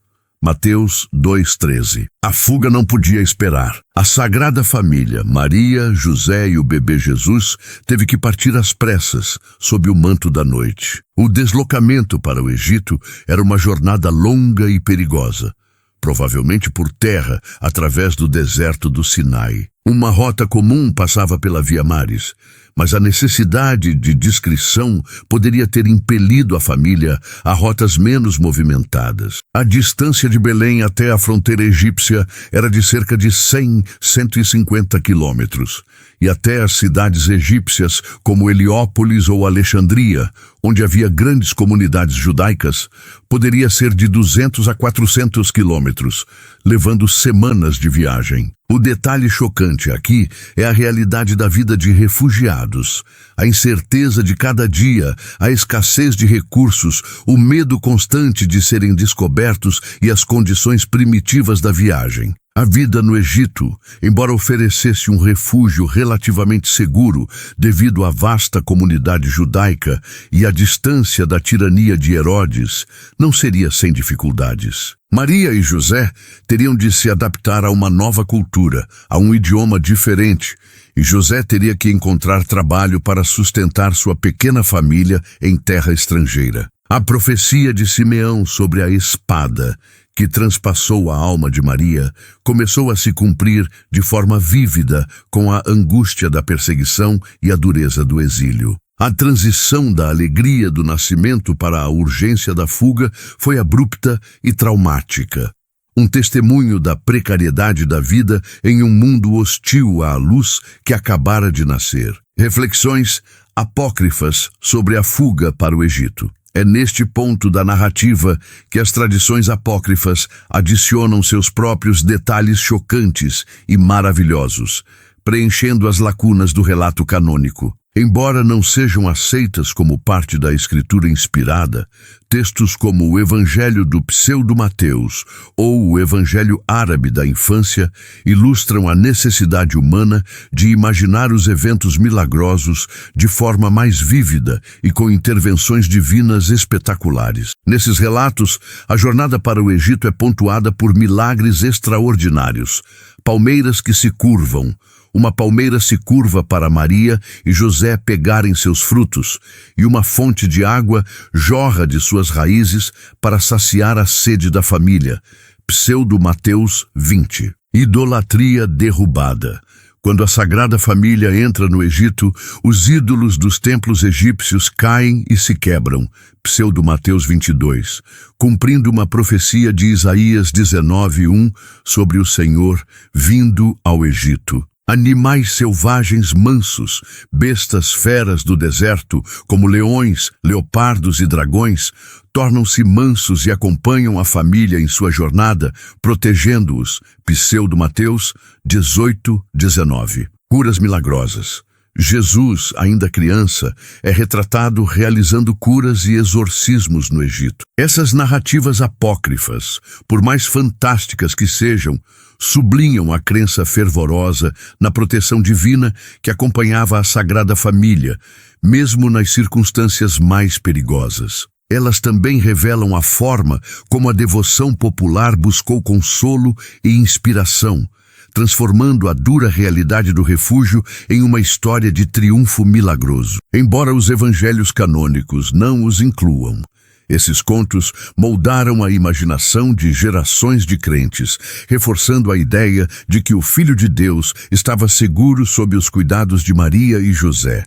Mateus 2:13. A fuga não podia esperar. A Sagrada Família, Maria, José e o bebê Jesus, teve que partir às pressas, sob o manto da noite. O deslocamento para o Egito era uma jornada longa e perigosa, provavelmente por terra, através do deserto do Sinai. Uma rota comum passava pela Via Maris, mas a necessidade de discrição poderia ter impelido a família a rotas menos movimentadas. A distância de Belém até a fronteira egípcia era de cerca de 150 quilômetros, e até as cidades egípcias como Heliópolis ou Alexandria, onde havia grandes comunidades judaicas, poderia ser de 200 a 400 quilômetros, levando semanas de viagem. O detalhe chocante aqui é a realidade da vida de refugiados, a incerteza de cada dia, a escassez de recursos, o medo constante de serem descobertos e as condições primitivas da viagem. A vida no Egito, embora oferecesse um refúgio relativamente seguro devido à vasta comunidade judaica e à distância da tirania de Herodes, não seria sem dificuldades. Maria e José teriam de se adaptar a uma nova cultura, a um idioma diferente, e José teria que encontrar trabalho para sustentar sua pequena família em terra estrangeira. A profecia de Simeão sobre a espada, que transpassou a alma de Maria, começou a se cumprir de forma vívida com a angústia da perseguição e a dureza do exílio. A transição da alegria do nascimento para a urgência da fuga foi abrupta e traumática. Um testemunho da precariedade da vida em um mundo hostil à luz que acabara de nascer. Reflexões apócrifas sobre a fuga para o Egito. É neste ponto da narrativa que as tradições apócrifas adicionam seus próprios detalhes chocantes e maravilhosos, preenchendo as lacunas do relato canônico. Embora não sejam aceitas como parte da escritura inspirada, textos como o Evangelho do Pseudo-Mateus ou o Evangelho árabe da infância ilustram a necessidade humana de imaginar os eventos milagrosos de forma mais vívida e com intervenções divinas espetaculares. Nesses relatos, a jornada para o Egito é pontuada por milagres extraordinários. Palmeiras que se curvam. Uma palmeira se curva para Maria e José pegarem seus frutos, e uma fonte de água jorra de suas raízes para saciar a sede da família. Pseudo-Mateus 20. Idolatria derrubada. Quando a Sagrada Família entra no Egito, os ídolos dos templos egípcios caem e se quebram. Pseudo-Mateus 22. Cumprindo uma profecia de Isaías 19:1 sobre o Senhor vindo ao Egito. Animais selvagens mansos, bestas feras do deserto, como leões, leopardos e dragões, tornam-se mansos e acompanham a família em sua jornada, protegendo-os. Pseudo-Mateus 18:19. Curas milagrosas. Jesus, ainda criança, é retratado realizando curas e exorcismos no Egito. Essas narrativas apócrifas, por mais fantásticas que sejam, sublinham a crença fervorosa na proteção divina que acompanhava a Sagrada Família, mesmo nas circunstâncias mais perigosas. Elas também revelam a forma como a devoção popular buscou consolo e inspiração, transformando a dura realidade do refúgio em uma história de triunfo milagroso. Embora os evangelhos canônicos não os incluam, esses contos moldaram a imaginação de gerações de crentes, reforçando a ideia de que o Filho de Deus estava seguro sob os cuidados de Maria e José,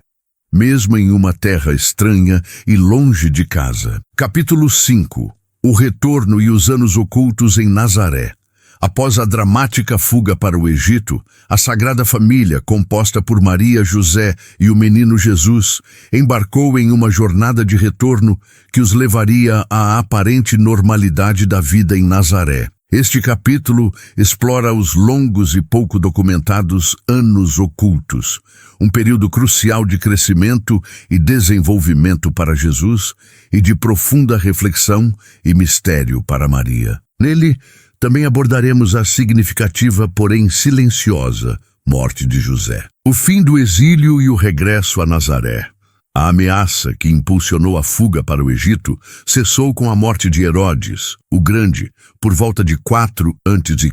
mesmo em uma terra estranha e longe de casa. Capítulo 5. O retorno e os anos ocultos em Nazaré. Após a dramática fuga para o Egito, a Sagrada Família, composta por Maria, José e o menino Jesus, embarcou em uma jornada de retorno que os levaria à aparente normalidade da vida em Nazaré. Este capítulo explora os longos e pouco documentados anos ocultos, um período crucial de crescimento e desenvolvimento para Jesus e de profunda reflexão e mistério para Maria. Nele, também abordaremos a significativa, porém silenciosa, morte de José. O fim do exílio e o regresso a Nazaré. A ameaça que impulsionou a fuga para o Egito cessou com a morte de Herodes, o Grande, por volta de 4 a.C.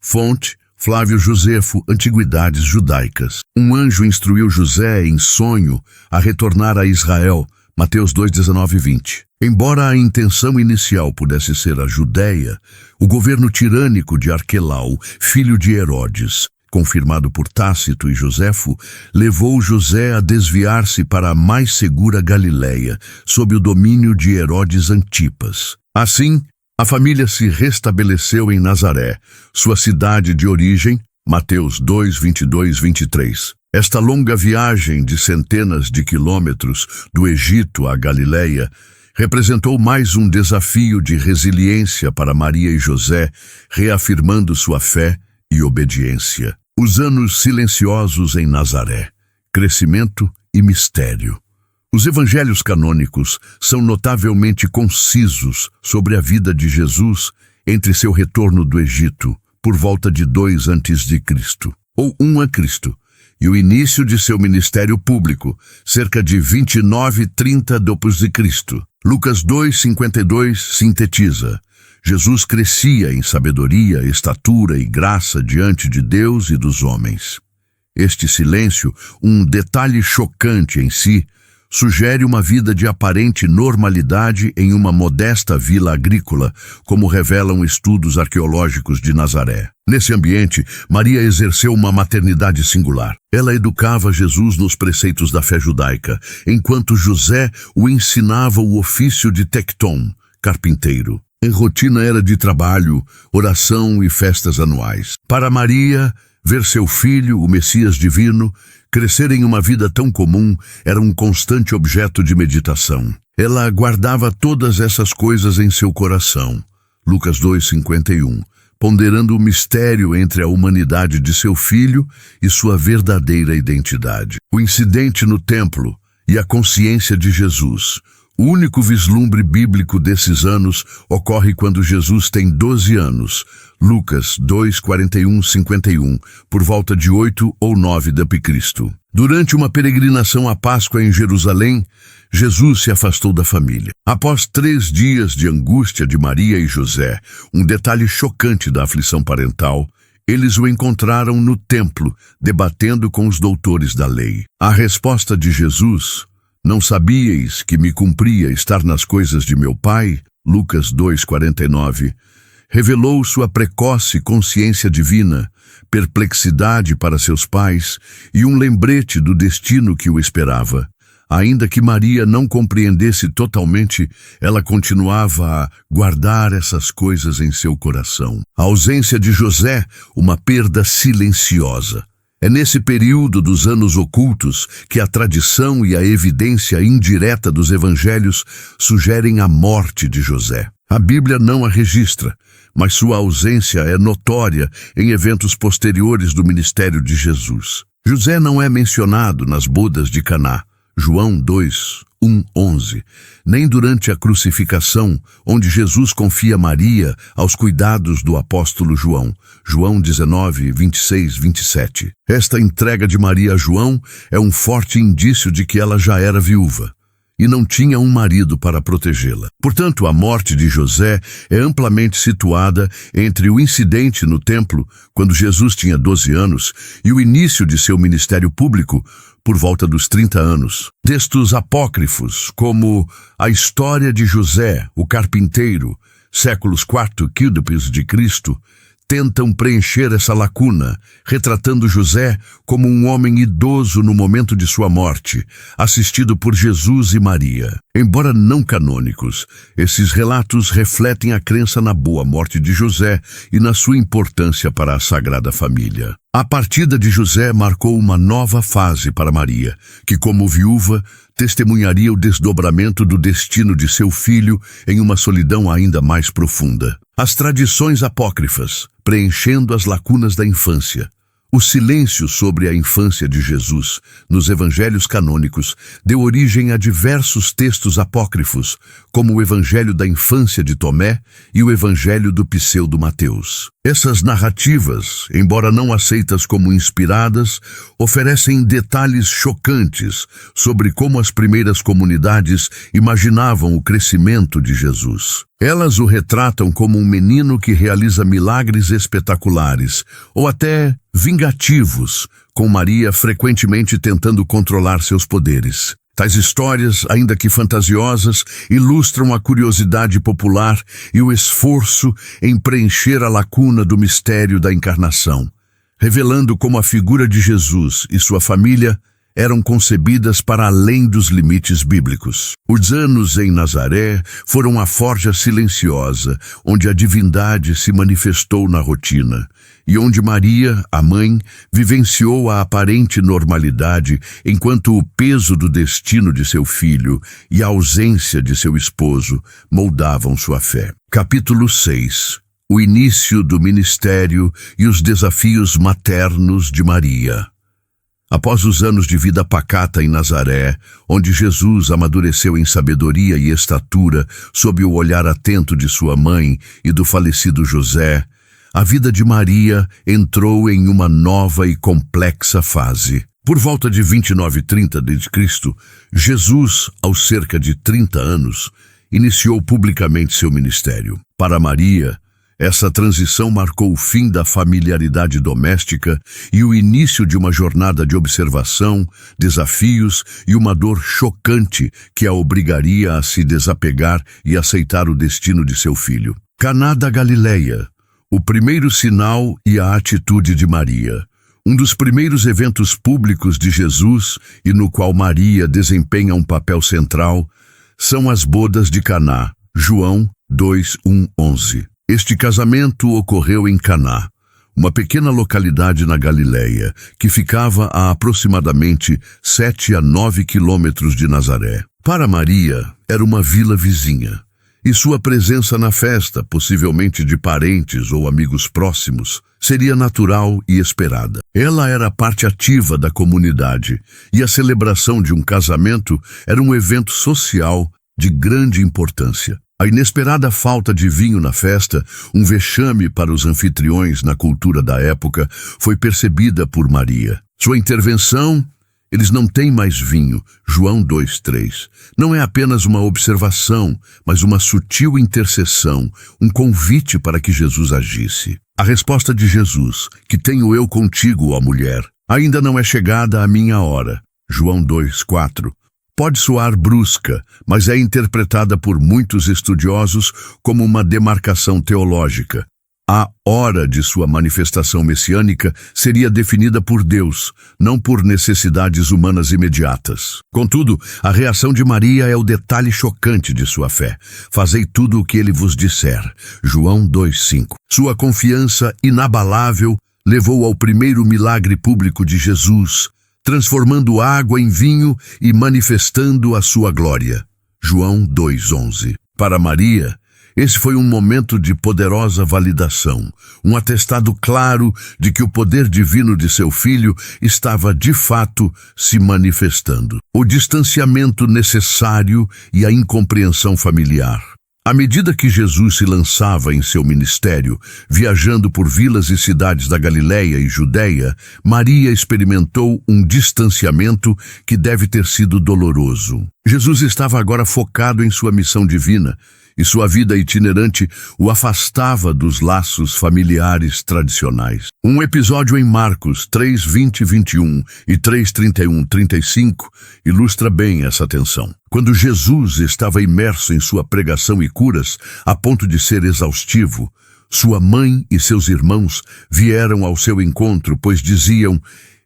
Fonte: Flávio Josefo, Antiguidades Judaicas. Um anjo instruiu José em sonho a retornar a Israel. Mateus 2:19-20. Embora a intenção inicial pudesse ser a Judéia, o governo tirânico de Arquelau, filho de Herodes, confirmado por Tácito e Josefo, levou José a desviar-se para a mais segura Galiléia, sob o domínio de Herodes Antipas. Assim, a família se restabeleceu em Nazaré, sua cidade de origem. Mateus 2:22-23. Esta longa viagem de centenas de quilômetros do Egito à Galiléia representou mais um desafio de resiliência para Maria e José, reafirmando sua fé e obediência. Os anos silenciosos em Nazaré, crescimento e mistério. Os evangelhos canônicos são notavelmente concisos sobre a vida de Jesus entre seu retorno do Egito, por volta de 2 a.C., ou 1 a.C., e o início de seu ministério público, cerca de 29-30 d.C. Lucas 2:52 sintetiza: Jesus crescia em sabedoria, estatura e graça diante de Deus e dos homens. Este silêncio, um detalhe chocante em si, sugere uma vida de aparente normalidade em uma modesta vila agrícola, como revelam estudos arqueológicos de Nazaré. Nesse ambiente, Maria exerceu uma maternidade singular. Ela educava Jesus nos preceitos da fé judaica, enquanto José o ensinava o ofício de tecton, carpinteiro. Em rotina era de trabalho, oração e festas anuais. Para Maria, ver seu filho, o Messias divino, crescer em uma vida tão comum era um constante objeto de meditação. Ela guardava todas essas coisas em seu coração. Lucas 2:51. ponderando o mistério entre a humanidade de seu filho e sua verdadeira identidade. O incidente no templo e a consciência de Jesus. O único vislumbre bíblico desses anos ocorre quando Jesus tem 12 anos, Lucas 2, 41, 51, por volta de 8 ou 9 d.C. Durante uma peregrinação à Páscoa em Jerusalém, Jesus se afastou da família. Após 3 dias de angústia de Maria e José, um detalhe chocante da aflição parental, eles o encontraram no templo, debatendo com os doutores da lei. A resposta de Jesus: "Não sabíeis que me cumpria estar nas coisas de meu Pai?" Lucas 2:49, revelou sua precoce consciência divina, perplexidade para seus pais e um lembrete do destino que o esperava. Ainda que Maria não compreendesse totalmente, ela continuava a guardar essas coisas em seu coração. A ausência de José, uma perda silenciosa. É nesse período dos anos ocultos que a tradição e a evidência indireta dos evangelhos sugerem a morte de José. A Bíblia não a registra, mas sua ausência é notória em eventos posteriores do ministério de Jesus. José não é mencionado nas bodas de Caná, João 2, 1, 11, nem durante a crucificação, onde Jesus confia Maria aos cuidados do apóstolo João, João 19, 26, 27. Esta entrega de Maria a João é um forte indício de que ela já era viúva e não tinha um marido para protegê-la. Portanto, a morte de José é amplamente situada entre o incidente no templo, quando Jesus tinha 12 anos, e o início de seu ministério público, por volta dos 30 anos. Textos apócrifos, como a história de José, o carpinteiro, séculos IV c.D., tentam preencher essa lacuna, retratando José como um homem idoso no momento de sua morte, assistido por Jesus e Maria. Embora não canônicos, esses relatos refletem a crença na boa morte de José e na sua importância para a Sagrada Família. A partida de José marcou uma nova fase para Maria, que, como viúva, testemunharia o desdobramento do destino de seu filho em uma solidão ainda mais profunda. As tradições apócrifas, preenchendo as lacunas da infância. O silêncio sobre a infância de Jesus, nos evangelhos canônicos, deu origem a diversos textos apócrifos, como o Evangelho da Infância de Tomé e o Evangelho do Pseudo-Mateus. Essas narrativas, embora não aceitas como inspiradas, oferecem detalhes chocantes sobre como as primeiras comunidades imaginavam o crescimento de Jesus. Elas o retratam como um menino que realiza milagres espetaculares, ou até vingativos, com Maria frequentemente tentando controlar seus poderes. Tais histórias, ainda que fantasiosas, ilustram a curiosidade popular e o esforço em preencher a lacuna do mistério da encarnação, revelando como a figura de Jesus e sua família eram concebidas para além dos limites bíblicos. Os anos em Nazaré foram a forja silenciosa, onde a divindade se manifestou na rotina, e onde Maria, a mãe, vivenciou a aparente normalidade, enquanto o peso do destino de seu filho e a ausência de seu esposo moldavam sua fé. Capítulo 6. O início do ministério e os desafios maternos de Maria. Após os anos de vida pacata em Nazaré, onde Jesus amadureceu em sabedoria e estatura sob o olhar atento de sua mãe e do falecido José, a vida de Maria entrou em uma nova e complexa fase. Por volta de 29 e 30 d.C., Jesus, aos cerca de 30 anos, iniciou publicamente seu ministério. Para Maria, essa transição marcou o fim da familiaridade doméstica e o início de uma jornada de observação, desafios e uma dor chocante que a obrigaria a se desapegar e aceitar o destino de seu filho. Caná da Galileia, o primeiro sinal e a atitude de Maria. Um dos primeiros eventos públicos de Jesus e no qual Maria desempenha um papel central são as bodas de Caná, João 2, 1, 11. Este casamento ocorreu em Caná, uma pequena localidade na Galileia, que ficava a aproximadamente 7 a 9 quilômetros de Nazaré. Para Maria, era uma vila vizinha. e sua presença na festa, possivelmente de parentes ou amigos próximos, seria natural e esperada. Ela era parte ativa da comunidade, e a celebração de um casamento era um evento social de grande importância. A inesperada falta de vinho na festa, um vexame para os anfitriões na cultura da época, foi percebida por Maria. Sua intervenção: eles não têm mais vinho, João 2:3. Não é apenas uma observação, mas uma sutil intercessão, um convite para que Jesus agisse. A resposta de Jesus: que tenho eu contigo, ó mulher, ainda não é chegada a minha hora, João 2:4. Pode soar brusca, mas é interpretada por muitos estudiosos como uma demarcação teológica. A hora de sua manifestação messiânica seria definida por Deus, não por necessidades humanas imediatas. Contudo, a reação de Maria é o detalhe chocante de sua fé. Fazei tudo o que ele vos disser. João 2:5. Sua confiança inabalável levou ao primeiro milagre público de Jesus, transformando água em vinho e manifestando a sua glória. João 2:11. Para Maria, esse foi um momento de poderosa validação, um atestado claro de que o poder divino de seu filho estava de fato se manifestando. O distanciamento necessário e a incompreensão familiar. À medida que Jesus se lançava em seu ministério, viajando por vilas e cidades da Galileia e Judeia, Maria experimentou um distanciamento que deve ter sido doloroso. Jesus estava agora focado em sua missão divina, e sua vida itinerante o afastava dos laços familiares tradicionais. Um episódio em Marcos 3:20-21 e 3:31-35 ilustra bem essa tensão. Quando Jesus estava imerso em sua pregação e curas, a ponto de ser exaustivo, sua mãe e seus irmãos vieram ao seu encontro, pois diziam: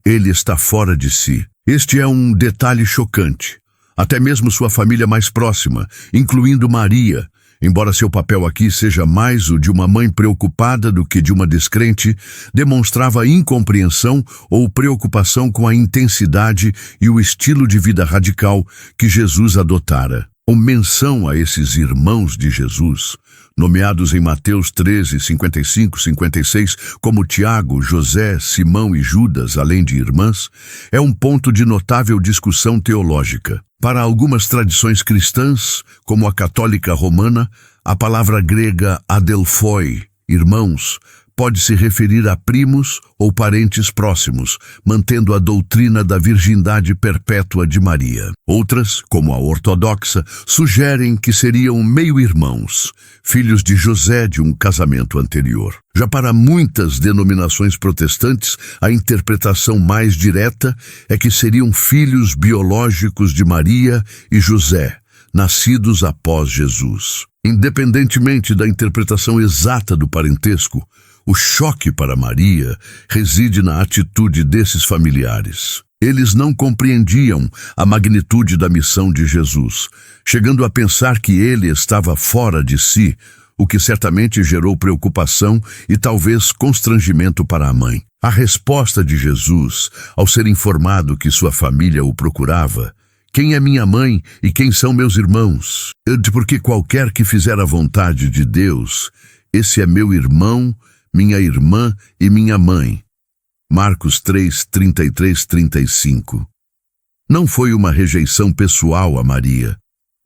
ele está fora de si. Este é um detalhe chocante. Até mesmo sua família mais próxima, incluindo Maria, embora seu papel aqui seja mais o de uma mãe preocupada do que de uma descrente, demonstrava incompreensão ou preocupação com a intensidade e o estilo de vida radical que Jesus adotara. Ou menção a esses irmãos de Jesus, nomeados em Mateus 13:55-56 como Tiago, José, Simão e Judas, além de irmãs, é um ponto de notável discussão teológica. Para algumas tradições cristãs, como a católica romana, a palavra grega adelphoi, irmãos, pode se referir a primos ou parentes próximos, mantendo a doutrina da virgindade perpétua de Maria. Outras, como a ortodoxa, sugerem que seriam meio-irmãos, filhos de José de um casamento anterior. Já para muitas denominações protestantes, a interpretação mais direta é que seriam filhos biológicos de Maria e José, nascidos após Jesus. Independentemente da interpretação exata do parentesco, o choque para Maria reside na atitude desses familiares. Eles não compreendiam a magnitude da missão de Jesus, chegando a pensar que ele estava fora de si, o que certamente gerou preocupação e talvez constrangimento para a mãe. A resposta de Jesus, ao ser informado que sua família o procurava: quem é minha mãe e quem são meus irmãos? Porque qualquer que fizer a vontade de Deus, esse é meu irmão, minha irmã e minha mãe. Marcos 3:33-35. Não foi uma rejeição pessoal a Maria,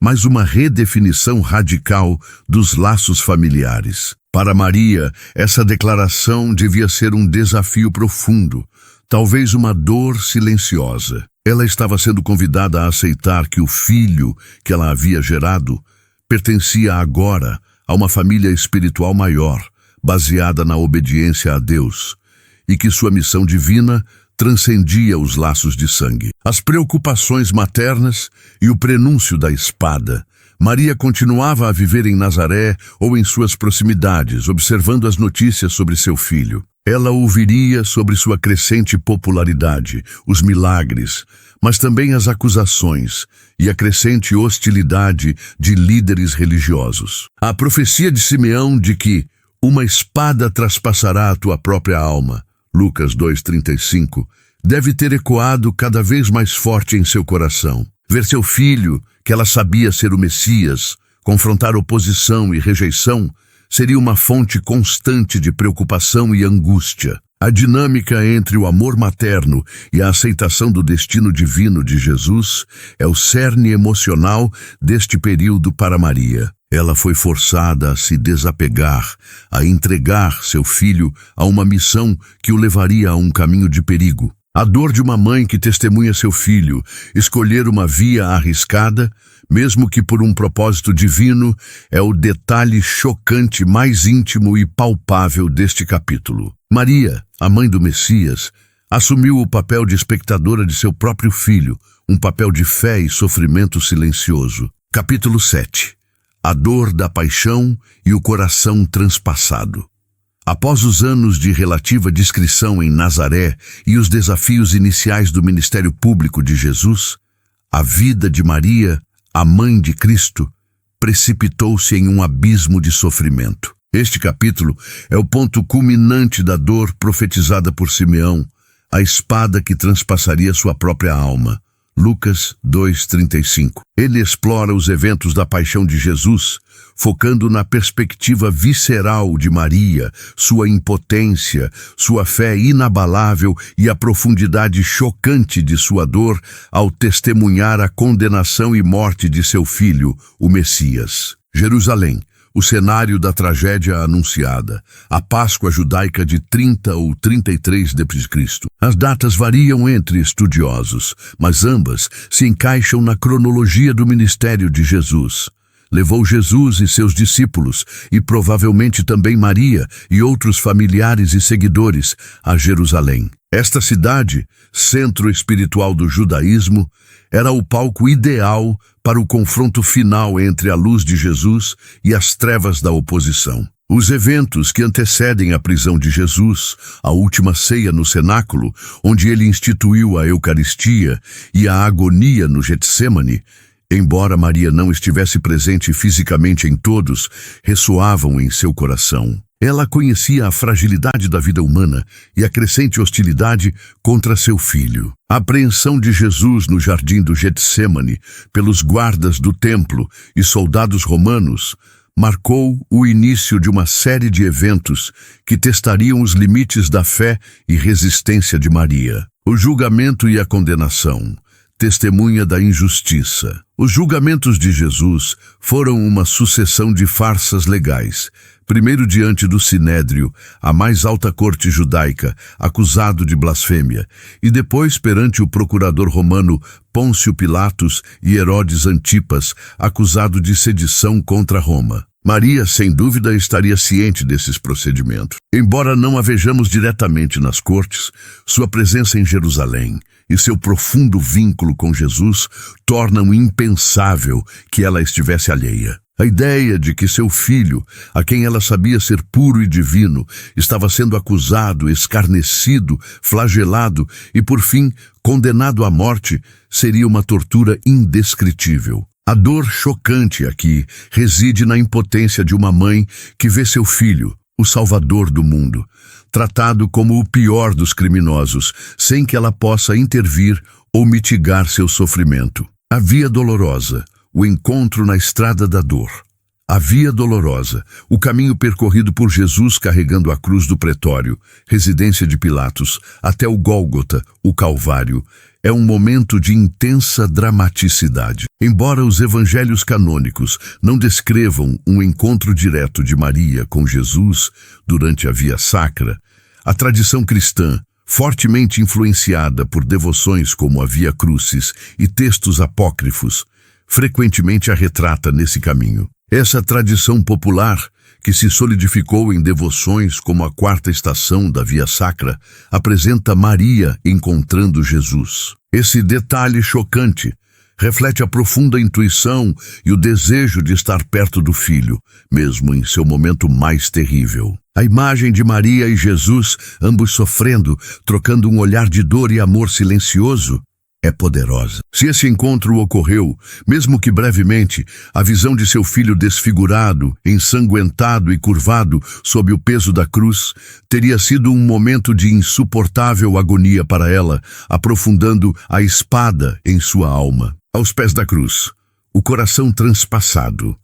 mas uma redefinição radical dos laços familiares. Para Maria, essa declaração devia ser um desafio profundo, talvez uma dor silenciosa. Ela estava sendo convidada a aceitar que o filho que ela havia gerado pertencia agora a uma família espiritual maior, baseada na obediência a Deus, e que sua missão divina transcendia os laços de sangue. As preocupações maternas e o prenúncio da espada. Maria continuava a viver em Nazaré ou em suas proximidades, observando as notícias sobre seu filho. Ela ouviria sobre sua crescente popularidade, os milagres, mas também as acusações e a crescente hostilidade de líderes religiosos. A profecia de Simeão de que uma espada traspassará a tua própria alma, Lucas 2:35, deve ter ecoado cada vez mais forte em seu coração. Ver seu filho, que ela sabia ser o Messias, Confrontar oposição e rejeição seria uma fonte constante de preocupação e angústia. A dinâmica entre o amor materno e a aceitação do destino divino de Jesus é o cerne emocional deste período para Maria. Ela foi forçada a se desapegar, a entregar seu filho a uma missão que o levaria a um caminho de perigo. A dor de uma mãe que testemunha seu filho escolher uma via arriscada, mesmo que por um propósito divino, é o detalhe chocante mais íntimo e palpável deste capítulo. Maria, a mãe do Messias, assumiu o papel de espectadora de seu próprio filho, um papel de fé e sofrimento silencioso. Capítulo 7. A dor da paixão e o coração transpassado. Após os anos de relativa discrição em Nazaré e os desafios iniciais do ministério público de Jesus, a vida de Maria, a mãe de Cristo, precipitou-se em um abismo de sofrimento. Este capítulo é o ponto culminante da dor profetizada por Simeão, a espada que transpassaria sua própria alma. Lucas 2:35. Ele explora os eventos da paixão de Jesus, focando na perspectiva visceral de Maria, sua impotência, sua fé inabalável e a profundidade chocante de sua dor ao testemunhar a condenação e morte de seu filho, o Messias. Jerusalém, o cenário da tragédia anunciada, a Páscoa judaica de 30 ou 33 d.C. As datas variam entre estudiosos, mas ambas se encaixam na cronologia do ministério de Jesus. Levou Jesus e seus discípulos, e provavelmente também Maria e outros familiares e seguidores, a Jerusalém. Esta cidade, centro espiritual do judaísmo, era o palco ideal para o confronto final entre a luz de Jesus e as trevas da oposição. Os eventos que antecedem a prisão de Jesus, a última ceia no cenáculo, onde ele instituiu a Eucaristia, e a agonia no Getsêmani, embora Maria não estivesse presente fisicamente em todos, ressoavam em seu coração. Ela conhecia a fragilidade da vida humana e a crescente hostilidade contra seu filho. A apreensão de Jesus no jardim do Getsêmani pelos guardas do templo e soldados romanos marcou o início de uma série de eventos que testariam os limites da fé e resistência de Maria. O julgamento e a condenação, testemunha da injustiça. Os julgamentos de Jesus foram uma sucessão de farsas legais. Primeiro diante do Sinédrio, a mais alta corte judaica, acusado de blasfêmia, e depois perante o procurador romano Pôncio Pilatos e Herodes Antipas, acusado de sedição contra Roma. Maria, sem dúvida, estaria ciente desses procedimentos. Embora não a vejamos diretamente nas cortes, sua presença em Jerusalém e seu profundo vínculo com Jesus tornam impensável que ela estivesse alheia. A ideia de que seu filho, a quem ela sabia ser puro e divino, estava sendo acusado, escarnecido, flagelado e, por fim, condenado à morte, seria uma tortura indescritível. A dor chocante aqui reside na impotência de uma mãe que vê seu filho, o Salvador do mundo, tratado como o pior dos criminosos, sem que ela possa intervir ou mitigar seu sofrimento. A via dolorosa, o encontro na estrada da dor. A via dolorosa, o caminho percorrido por Jesus carregando a cruz do pretório, residência de Pilatos, até o Gólgota, o Calvário, é um momento de intensa dramaticidade. Embora os evangelhos canônicos não descrevam um encontro direto de Maria com Jesus durante a Via Sacra, a tradição cristã, fortemente influenciada por devoções como a Via Crucis e textos apócrifos, frequentemente a retrata nesse caminho. Essa tradição popular, que se solidificou em devoções como a quarta estação da Via Sacra, apresenta Maria encontrando Jesus. Esse detalhe chocante reflete a profunda intuição e o desejo de estar perto do filho, mesmo em seu momento mais terrível. A imagem de Maria e Jesus, ambos sofrendo, trocando um olhar de dor e amor silencioso, é poderosa. Se esse encontro ocorreu, mesmo que brevemente, a visão de seu filho desfigurado, ensanguentado e curvado sob o peso da cruz, teria sido um momento de insuportável agonia para ela, aprofundando a espada em sua alma. Aos pés da cruz, o coração transpassado,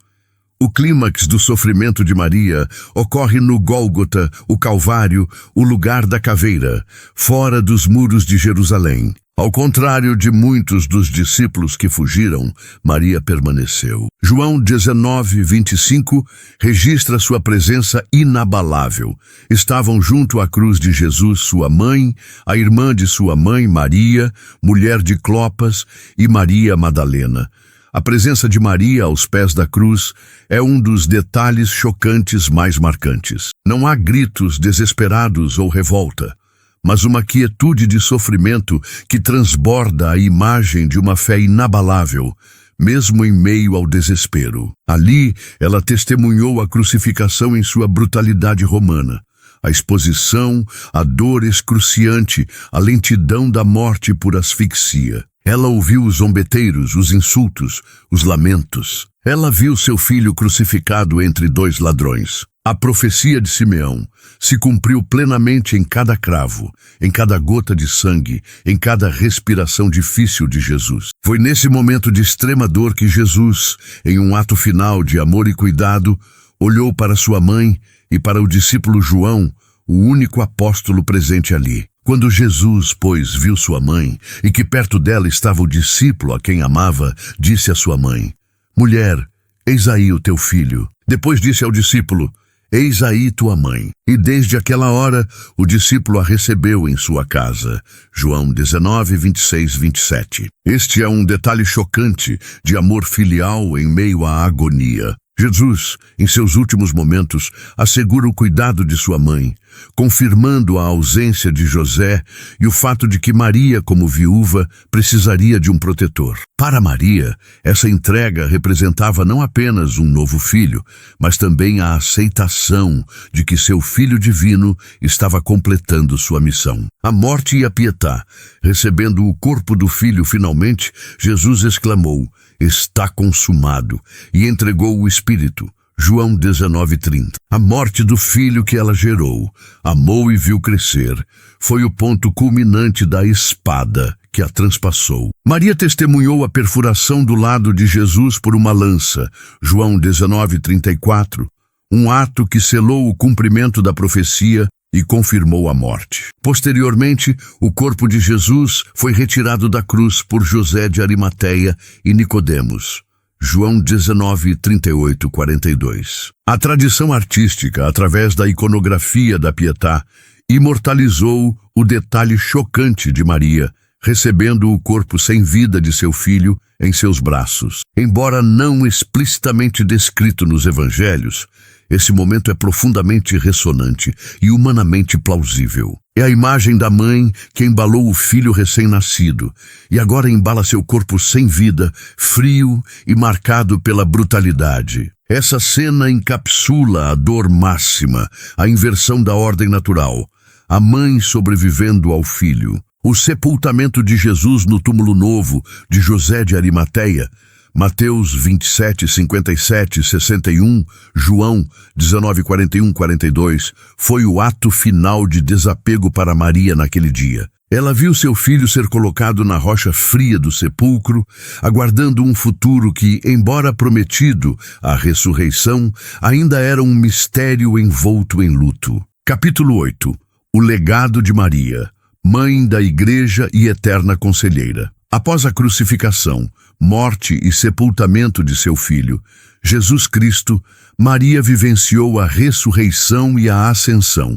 O clímax do sofrimento de Maria ocorre no Gólgota, o Calvário, o lugar da caveira, fora dos muros de Jerusalém. Ao contrário de muitos dos discípulos que fugiram, Maria permaneceu. João 19:25 registra sua presença inabalável. Estavam junto à cruz de Jesus sua mãe, a irmã de sua mãe, Maria, mulher de Clopas, e Maria Madalena. A presença de Maria aos pés da cruz é um dos detalhes chocantes mais marcantes. Não há gritos desesperados ou revolta, mas uma quietude de sofrimento que transborda a imagem de uma fé inabalável, mesmo em meio ao desespero. Ali, ela testemunhou a crucificação em sua brutalidade romana, a exposição, a dor excruciante, a lentidão da morte por asfixia. Ela ouviu os zombeteiros, os insultos, os lamentos. Ela viu seu filho crucificado entre dois ladrões. A profecia de Simeão se cumpriu plenamente em cada cravo, em cada gota de sangue, em cada respiração difícil de Jesus. Foi nesse momento de extrema dor que Jesus, em um ato final de amor e cuidado, olhou para sua mãe e para o discípulo João, o único apóstolo presente ali. Quando Jesus, pois, viu sua mãe, e que perto dela estava o discípulo a quem amava, disse à sua mãe: "Mulher, eis aí o teu filho." Depois disse ao discípulo: "Eis aí tua mãe." E desde aquela hora, o discípulo a recebeu em sua casa. João 19:26-27. Este é um detalhe chocante de amor filial em meio à agonia. Jesus, em seus últimos momentos, assegura o cuidado de sua mãe, confirmando a ausência de José e o fato de que Maria, como viúva, precisaria de um protetor. Para Maria, essa entrega representava não apenas um novo filho, mas também a aceitação de que seu Filho Divino estava completando sua missão. A morte e a pietá, recebendo o corpo do filho finalmente, Jesus exclamou: "Está consumado", e entregou o Espírito. João 19:30. A morte do filho que ela gerou, amou e viu crescer, foi o ponto culminante da espada que a transpassou. Maria testemunhou a perfuração do lado de Jesus por uma lança. João 19:34. Um ato que selou o cumprimento da profecia e confirmou a morte. Posteriormente, o corpo de Jesus foi retirado da cruz por José de Arimateia e Nicodemos. João 19:38-42. A tradição artística, através da iconografia da Pietà, imortalizou o detalhe chocante de Maria, recebendo o corpo sem vida de seu filho em seus braços. Embora não explicitamente descrito nos evangelhos, esse momento é profundamente ressonante e humanamente plausível. É a imagem da mãe que embalou o filho recém-nascido e agora embala seu corpo sem vida, frio e marcado pela brutalidade. Essa cena encapsula a dor máxima, a inversão da ordem natural, a mãe sobrevivendo ao filho. O sepultamento de Jesus no túmulo novo de José de Arimateia, Mateus 27, 57, 61, João 19, 41, 42, foi o ato final de desapego para Maria naquele dia. Ela viu seu filho ser colocado na rocha fria do sepulcro, aguardando um futuro que, embora prometido, a ressurreição, ainda era um mistério envolto em luto. Capítulo 8. O legado de Maria, mãe da Igreja e eterna conselheira. Após a crucificação, morte e sepultamento de seu filho, Jesus Cristo, Maria vivenciou a ressurreição e a ascensão,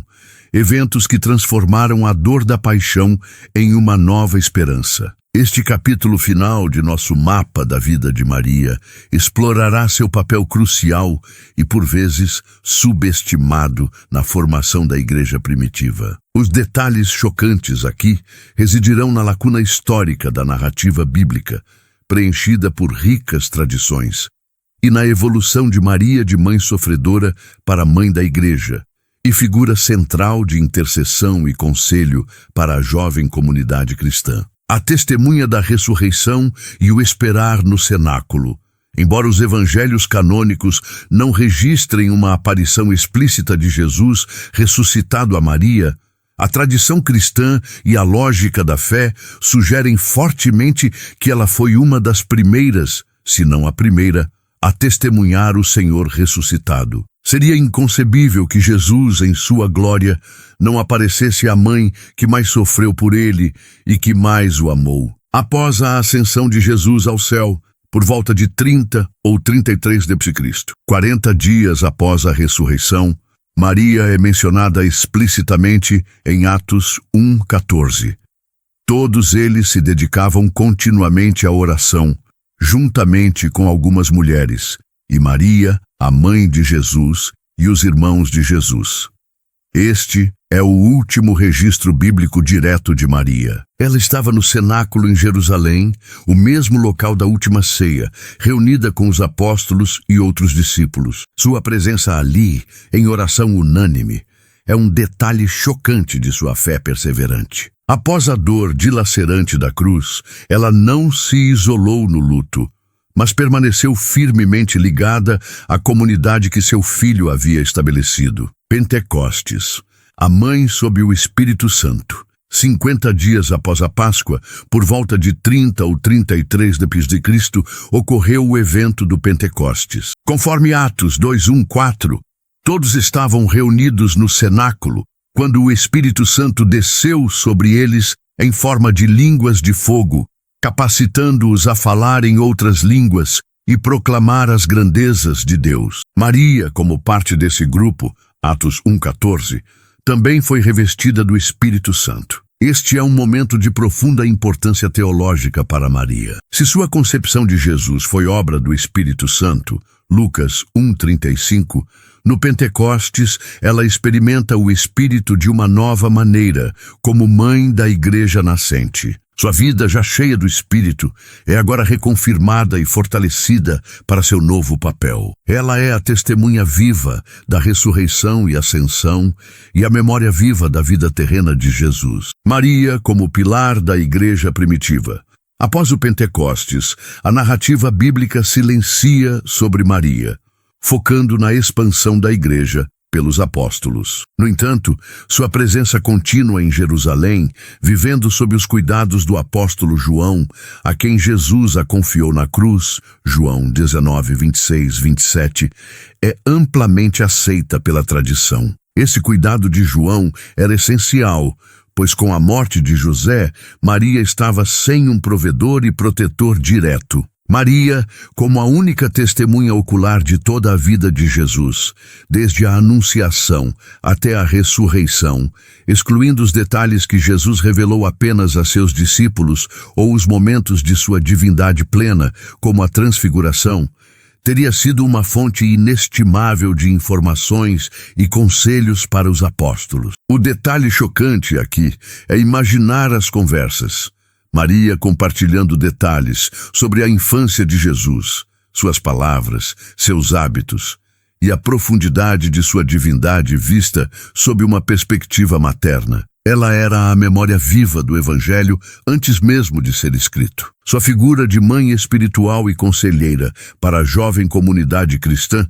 eventos que transformaram a dor da paixão em uma nova esperança. Este capítulo final de nosso mapa da vida de Maria explorará seu papel crucial e, por vezes, subestimado na formação da igreja primitiva. Os detalhes chocantes aqui residirão na lacuna histórica da narrativa bíblica, preenchida por ricas tradições, e na evolução de Maria de mãe sofredora para mãe da igreja, e figura central de intercessão e conselho para a jovem comunidade cristã. A testemunha da ressurreição e o esperar no cenáculo. Embora os evangelhos canônicos não registrem uma aparição explícita de Jesus ressuscitado a Maria, a tradição cristã e a lógica da fé sugerem fortemente que ela foi uma das primeiras, se não a primeira, a testemunhar o Senhor ressuscitado. Seria inconcebível que Jesus, em sua glória, não aparecesse à mãe que mais sofreu por ele e que mais o amou. Após a ascensão de Jesus ao céu, por volta de 30 ou 33 d.C., 40 dias após a ressurreição, Maria é mencionada explicitamente em Atos 1:14. Todos eles se dedicavam continuamente à oração, juntamente com algumas mulheres, e Maria, a mãe de Jesus, e os irmãos de Jesus. Este é o último registro bíblico direto de Maria. Ela estava no cenáculo em Jerusalém, o mesmo local da última ceia, reunida com os apóstolos e outros discípulos. Sua presença ali, em oração unânime, é um detalhe chocante de sua fé perseverante. Após a dor dilacerante da cruz, ela não se isolou no luto, mas permaneceu firmemente ligada à comunidade que seu filho havia estabelecido. Pentecostes, a mãe sob o Espírito Santo. 50 dias após a Páscoa, por volta de 30 ou 33 d.C., ocorreu o evento do Pentecostes. Conforme Atos 2:1-4, todos estavam reunidos no cenáculo, quando o Espírito Santo desceu sobre eles em forma de línguas de fogo, capacitando-os a falar em outras línguas e proclamar as grandezas de Deus. Maria, como parte desse grupo, Atos 1:14, também foi revestida do Espírito Santo. Este é um momento de profunda importância teológica para Maria. Se sua concepção de Jesus foi obra do Espírito Santo, Lucas 1:35, no Pentecostes ela experimenta o Espírito de uma nova maneira, como mãe da igreja nascente. Sua vida, já cheia do Espírito, é agora reconfirmada e fortalecida para seu novo papel. Ela é a testemunha viva da ressurreição e ascensão e a memória viva da vida terrena de Jesus. Maria como pilar da igreja primitiva. Após o Pentecostes, a narrativa bíblica silencia sobre Maria, focando na expansão da igreja pelos apóstolos. No entanto, sua presença contínua em Jerusalém, vivendo sob os cuidados do apóstolo João, a quem Jesus a confiou na cruz, João 19:26-27, é amplamente aceita pela tradição. Esse cuidado de João era essencial, pois com a morte de José, Maria estava sem um provedor e protetor direto. Maria, como a única testemunha ocular de toda a vida de Jesus, desde a anunciação até a ressurreição, excluindo os detalhes que Jesus revelou apenas a seus discípulos ou os momentos de sua divindade plena, como a transfiguração, teria sido uma fonte inestimável de informações e conselhos para os apóstolos. O detalhe chocante aqui é imaginar as conversas. Maria compartilhando detalhes sobre a infância de Jesus, suas palavras, seus hábitos e a profundidade de sua divindade vista sob uma perspectiva materna. Ela era a memória viva do Evangelho antes mesmo de ser escrito. Sua figura de mãe espiritual e conselheira para a jovem comunidade cristã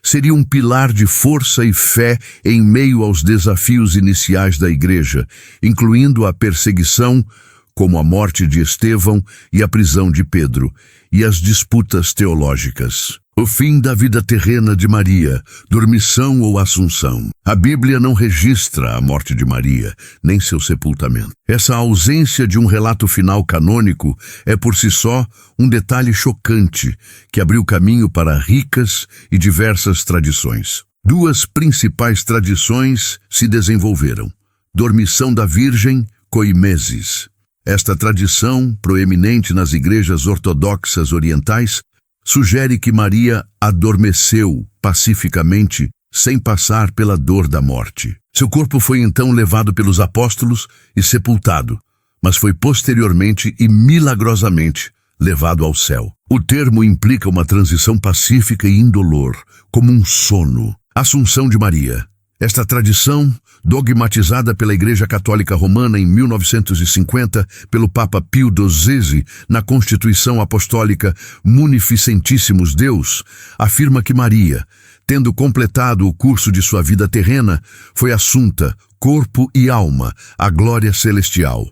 seria um pilar de força e fé em meio aos desafios iniciais da igreja, incluindo a perseguição, como a morte de Estevão e a prisão de Pedro, e as disputas teológicas. O fim da vida terrena de Maria, dormição ou assunção. A Bíblia não registra a morte de Maria, nem seu sepultamento. Essa ausência de um relato final canônico é por si só um detalhe chocante que abriu caminho para ricas e diversas tradições. Duas principais tradições se desenvolveram: dormição da Virgem, coimesis. Esta tradição, proeminente nas igrejas ortodoxas orientais, sugere que Maria adormeceu pacificamente, sem passar pela dor da morte. Seu corpo foi então levado pelos apóstolos e sepultado, mas foi posteriormente e milagrosamente levado ao céu. O termo implica uma transição pacífica e indolor, como um sono. Assunção de Maria. Esta tradição, dogmatizada pela Igreja Católica Romana em 1950 pelo Papa Pio XII na Constituição Apostólica Munificentissimus Deus, afirma que Maria, tendo completado o curso de sua vida terrena, foi assunta, corpo e alma, à glória celestial.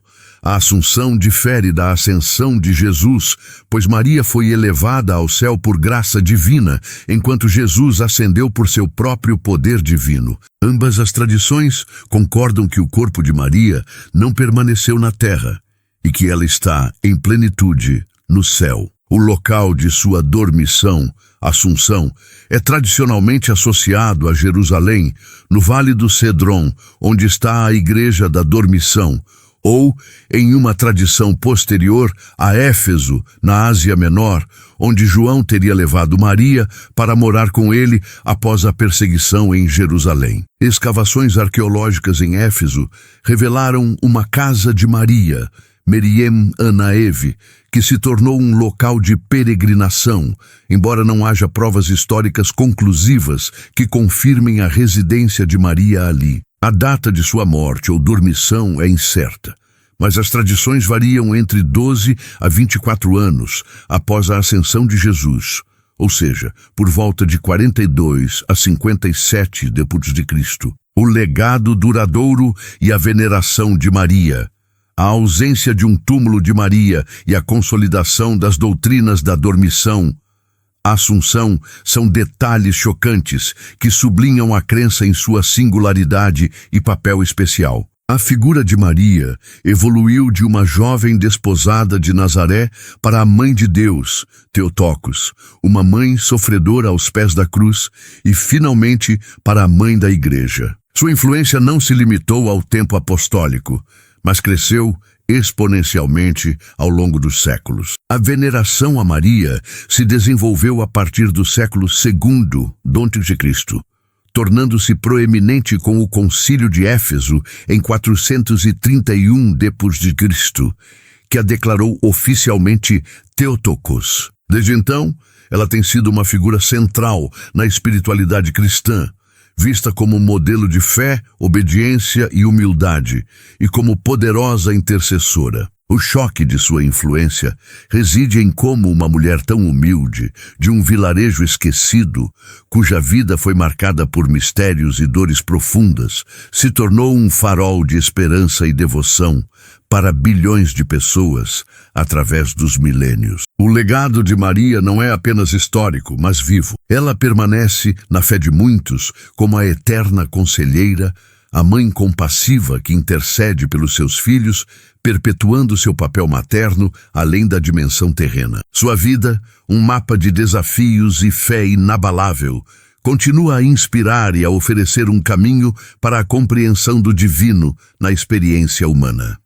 A Assunção difere da ascensão de Jesus, pois Maria foi elevada ao céu por graça divina, enquanto Jesus ascendeu por seu próprio poder divino. Ambas as tradições concordam que o corpo de Maria não permaneceu na terra e que ela está em plenitude no céu. O local de sua dormição, Assunção, é tradicionalmente associado a Jerusalém, no Vale do Cedron, onde está a Igreja da Dormição, ou, em uma tradição posterior, a Éfeso, na Ásia Menor, onde João teria levado Maria para morar com ele após a perseguição em Jerusalém. Escavações arqueológicas em Éfeso revelaram uma casa de Maria, Meriem Anaeve, que se tornou um local de peregrinação, embora não haja provas históricas conclusivas que confirmem a residência de Maria ali. A data de sua morte ou dormição é incerta, mas as tradições variam entre 12 a 24 anos após a ascensão de Jesus, ou seja, por volta de 42 a 57 d.C. O legado duradouro e a veneração de Maria. A ausência de um túmulo de Maria e a consolidação das doutrinas da dormição, Assunção, são detalhes chocantes que sublinham a crença em sua singularidade e papel especial. A figura de Maria evoluiu de uma jovem desposada de Nazaré para a Mãe de Deus, Theotokos, uma mãe sofredora aos pés da cruz, e finalmente para a Mãe da Igreja. Sua influência não se limitou ao tempo apostólico, mas cresceu exponencialmente ao longo dos séculos. A veneração a Maria se desenvolveu a partir do século II d.C., tornando-se proeminente com o Concílio de Éfeso em 431 d.C., que a declarou oficialmente Theotokos. Desde então, ela tem sido uma figura central na espiritualidade cristã, vista como modelo de fé, obediência e humildade, e como poderosa intercessora. O choque de sua influência reside em como uma mulher tão humilde, de um vilarejo esquecido, cuja vida foi marcada por mistérios e dores profundas, se tornou um farol de esperança e devoção para bilhões de pessoas através dos milênios. O legado de Maria não é apenas histórico, mas vivo. Ela permanece na fé de muitos como a eterna conselheira, a mãe compassiva que intercede pelos seus filhos, perpetuando seu papel materno além da dimensão terrena. Sua vida, um mapa de desafios e fé inabalável, continua a inspirar e a oferecer um caminho para a compreensão do divino na experiência humana.